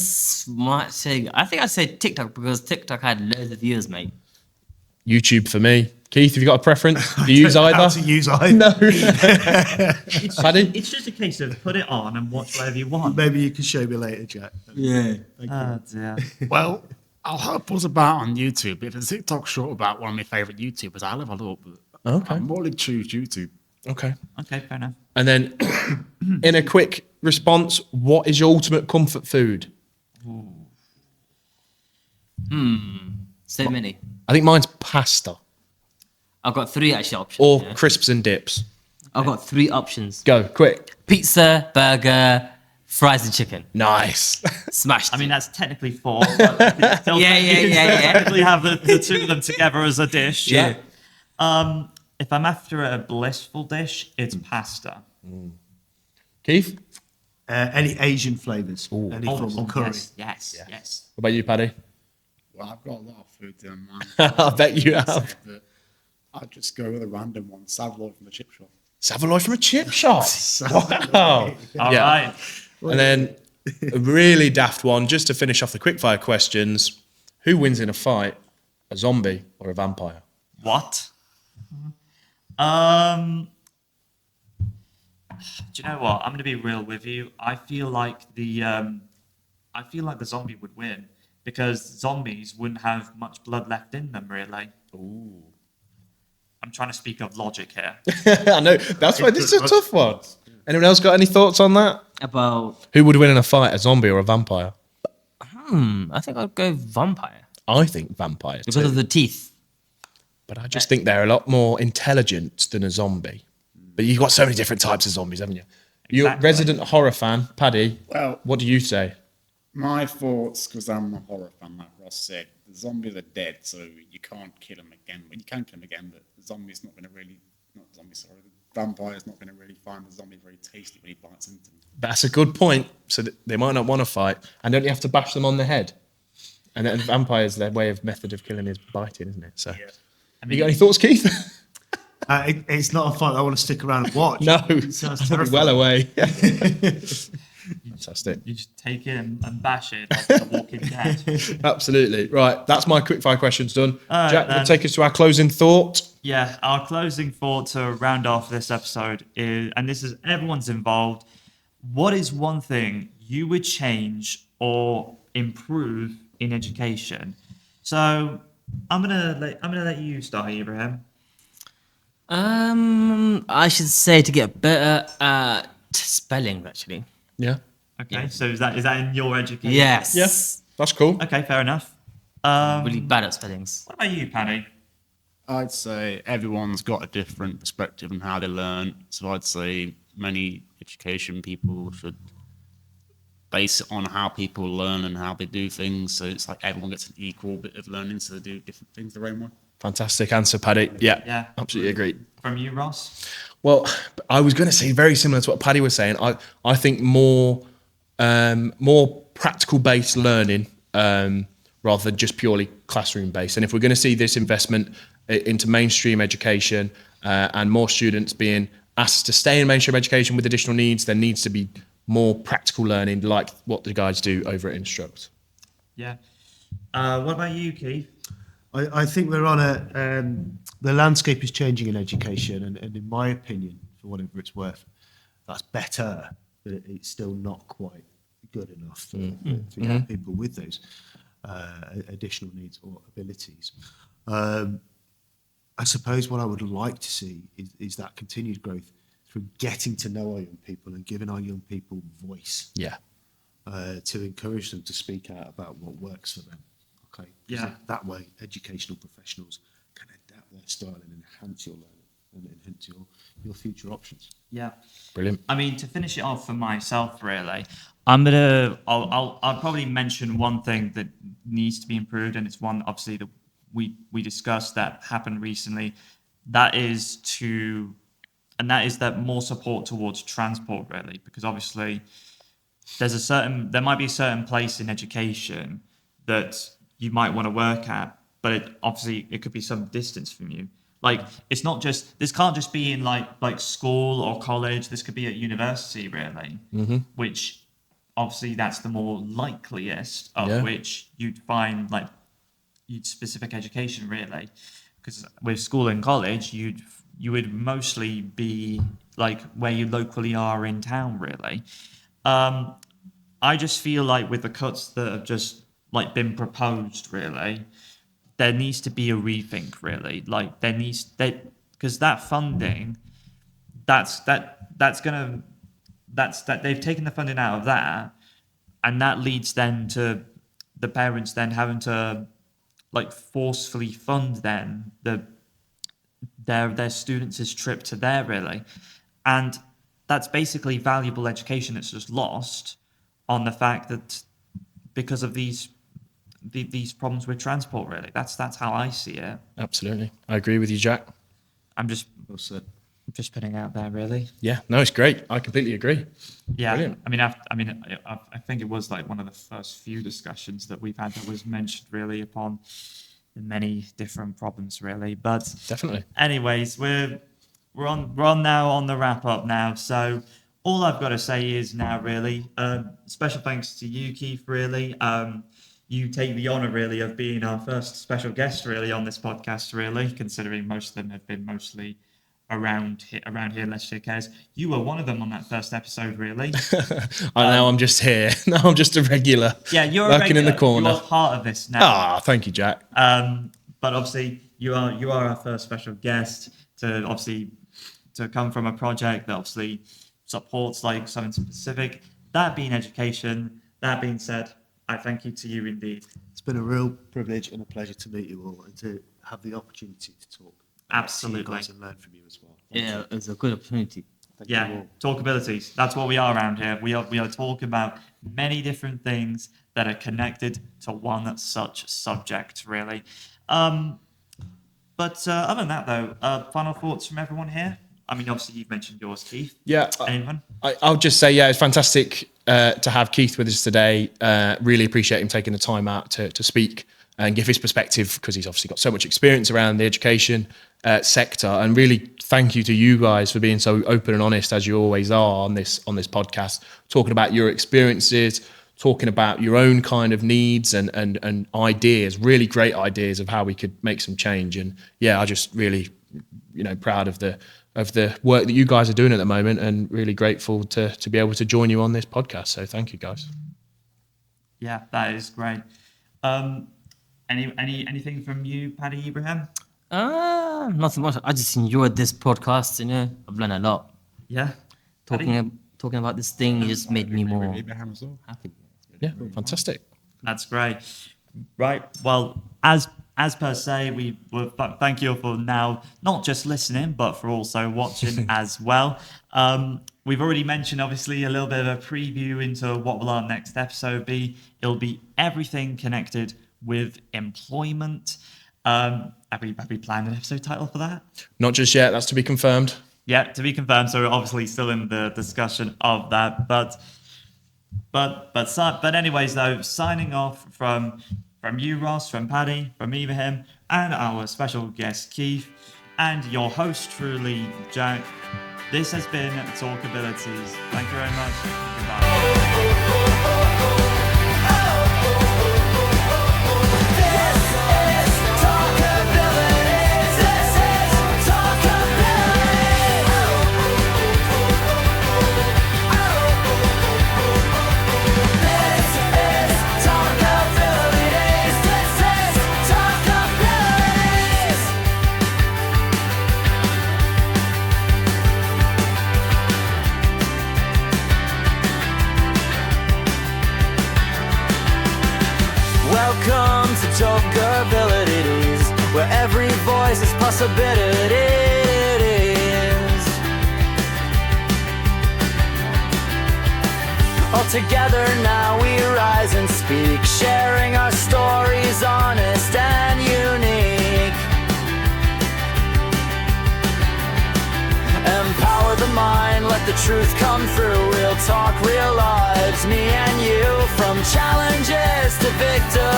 Might say, I think I'd say TikTok, because TikTok had loads of views, mate. YouTube for me. Keith, have you got a preference? Do you use How either? to use either. No. Paddy? It's just a case of put it on and watch whatever you want. Maybe you can show me later, Jack. Yeah. Oh dear. Well, I'll help us about on YouTube. If it's TikTok short about one of my favourite YouTubers, I'll have a look. But Okay. I'll more choose YouTube. Okay. Okay, fair enough. And then, in a quick response, what is your ultimate comfort food? So many. I think mine's pasta. I've got three actually options. or yeah. crisps and dips? I've got three options: Go, quick. pizza, burger, fries and chicken. Nice. Smashed. I mean, that's technically four. But you can still, Yeah, you can yeah, still yeah. technically have the two of them together as a dish. Yeah. If I'm after a blissful dish, it's pasta. Keith? Any Asian flavours, any form of curry. Yes. What about you, Paddy? Well, I've got a lot of food in mind. I bet you have. But I'd just go with a random one, Savaloy from the chip shop. Savaloy from a chip shop. Wow. All Yeah. right. And then a really daft one, just to finish off the quickfire questions. Who wins in a fight, a zombie or a vampire? What? Do you know what? I'm going to be real with you. I feel like the zombie would win because zombies wouldn't have much blood left in them, really. Ooh. I'm trying to speak of logic here. I know, that's why this is a tough one. Anyone else got any thoughts on that? About Who would win in a fight, a zombie or a vampire? I think I'd go vampire I think vampires because too. of the teeth. But I just think they're a lot more intelligent than a zombie. But you've got so many different types of zombies, haven't you? You're a Exactly. resident horror fan, Paddy. Well, What do you say? my thoughts, because I'm a horror fan, like Ross said, the zombies are dead, so you can't kill them again. But you can kill them again, but the zombie's not going to really, not zombie, sorry, the vampire's not going to really find the zombie very tasty when he bites into them. That's a good point. So that they might not want to fight. And don't you have to bash them on the head? And then vampires, their method of killing is biting, isn't it? So, you got any thoughts, Keith? It's not a fight I want to stick around and watch. No, It sounds I'd be well terrifying. away. Fantastic. You just take it and bash it like The Walking Dead. Absolutely. Right, that's my quickfire questions done. All right, Jack, then. will take us to our closing thought. Yeah, our closing thought to round off this episode is, and this is everyone's involved, what is one thing you would change or improve in education? So I'm gonna let you start, Ibrahim. I should say to get better at spelling, actually. Yeah. Okay, so is that in your education? Yes. Yeah, that's cool. Okay, fair enough. Really bad at spellings. What about you, Paddy? I'd say everyone's got a different perspective on how they learn. So I'd say many education people should base it on how people learn and how they do things. So it's like everyone gets an equal bit of learning, so they do different things their own way. Fantastic answer, Paddy. Yeah, Yeah. absolutely agree. From you, Ross? Well, I was going to say very similar to what Paddy was saying. I think more practical based learning rather than just purely classroom based. And if we're going to see this investment into mainstream education and more students being asked to stay in mainstream education with additional needs, there needs to be more practical learning like what the guys do over at Enstruct. Yeah. What about you, Keith? I think we're on the landscape is changing in education, and in my opinion, for whatever it's worth, that's better, but it's still not quite good enough for young people with those additional needs or abilities. I suppose what I would like to see is that continued growth through getting to know our young people and giving our young people voice Yeah. to encourage them to speak out about what works for them. Okay. Yeah. That way, educational professionals can adapt their style and enhance your learning and enhance your future options. Yeah. Brilliant. I mean, to finish it off for myself, really, I'll probably mention one thing that needs to be improved, and it's one obviously that we discussed that happened recently. That is that more support towards transport, really, because obviously there might be a certain place in education that you might want to work at, but it could be some distance from you. Like, it's not just, this can't just be in like school or college. This could be at university, really, which obviously that's the more likeliest of which you'd find like specific education, really, because with school and college, you would mostly be like where you locally are in town, really. I just feel like with the cuts that have just like been proposed, really, there needs to be a rethink, really. Like because that funding, that's they've taken the funding out of that, and that leads then to the parents then having to like forcefully fund then their students' trip to there, really. And that's basically valuable education that's just lost on the fact that because of these problems with transport, really. That's how I see it. Absolutely. I agree with you, Jack. I'm just Well said. putting it out there, really. Yeah, no, it's great. I completely agree. Yeah, Brilliant. I think it was like one of the first few discussions that we've had that was mentioned really upon the many different problems, really. But Definitely. anyways, we're on now on the wrap up now. So all I've got to say is now, really, special thanks to you, Keith. Really, you take the honour, really, of being our first special guest, really, on this podcast. Really, considering most of them have been mostly around here, Leicestershire Cares. You were one of them on that first episode, really. Now I'm just here. Now I'm just a regular. Yeah, you're working a in the regular. corner. You're part of this now. Ah, thank you, Jack. But obviously, you are our first special guest to come from a project that obviously supports like something specific. That being education. That being said, I thank you to you indeed. It's been a real privilege and a pleasure to meet you all and to have the opportunity to talk. Absolutely. To you guys and learn from you as well. Yeah, it's a good opportunity. Thank you Yeah, all. talkabilities. That's what we are around here. We are talking about many different things that are connected to one such subject, really. But other than that, though, final thoughts from everyone here. I mean, obviously you've mentioned yours, Keith. Yeah. Anyone? I'll just say, yeah, it's fantastic to have Keith with us today. Really appreciate him taking the time out to speak and give his perspective, because he's obviously got so much experience around the education sector. And really thank you to you guys for being so open and honest, as you always are on this podcast, talking about your experiences, talking about your own kind of needs and ideas, really great ideas of how we could make some change. And yeah, I just really, proud of the work that you guys are doing at the moment, and really grateful to be able to join you on this podcast. So thank you, guys. Yeah, that is great. Anything from you, Paddy Ibrahim? Nothing much. I just enjoyed this podcast. I've learned a lot. Yeah. Paddy? Talking about this thing just made me more Abraham as well. happy. Yeah, fantastic. That's great. Right. Well, as per se, we will thank you for now not just listening, but for also watching as well. We've already mentioned, obviously, a little bit of a preview into what will our next episode be. It'll be everything connected with employment. Have we planned an episode title for that? Not just yet. That's to be confirmed. Yeah, to be confirmed. So we're obviously still in the discussion of that. But anyways, though, signing off from you, Ross, from Paddy, from Ibrahim, and our special guest, Keith, and your host, truly, Jack. This has been Talkabilities. Thank you very much. Goodbye. Welcome to Talkabilities, where every voice is possibilities. All together now we rise and speak, sharing our stories honest and unique. Empower the mind, let the truth come through. Real talk, real lives, me and you. From challenges to victory.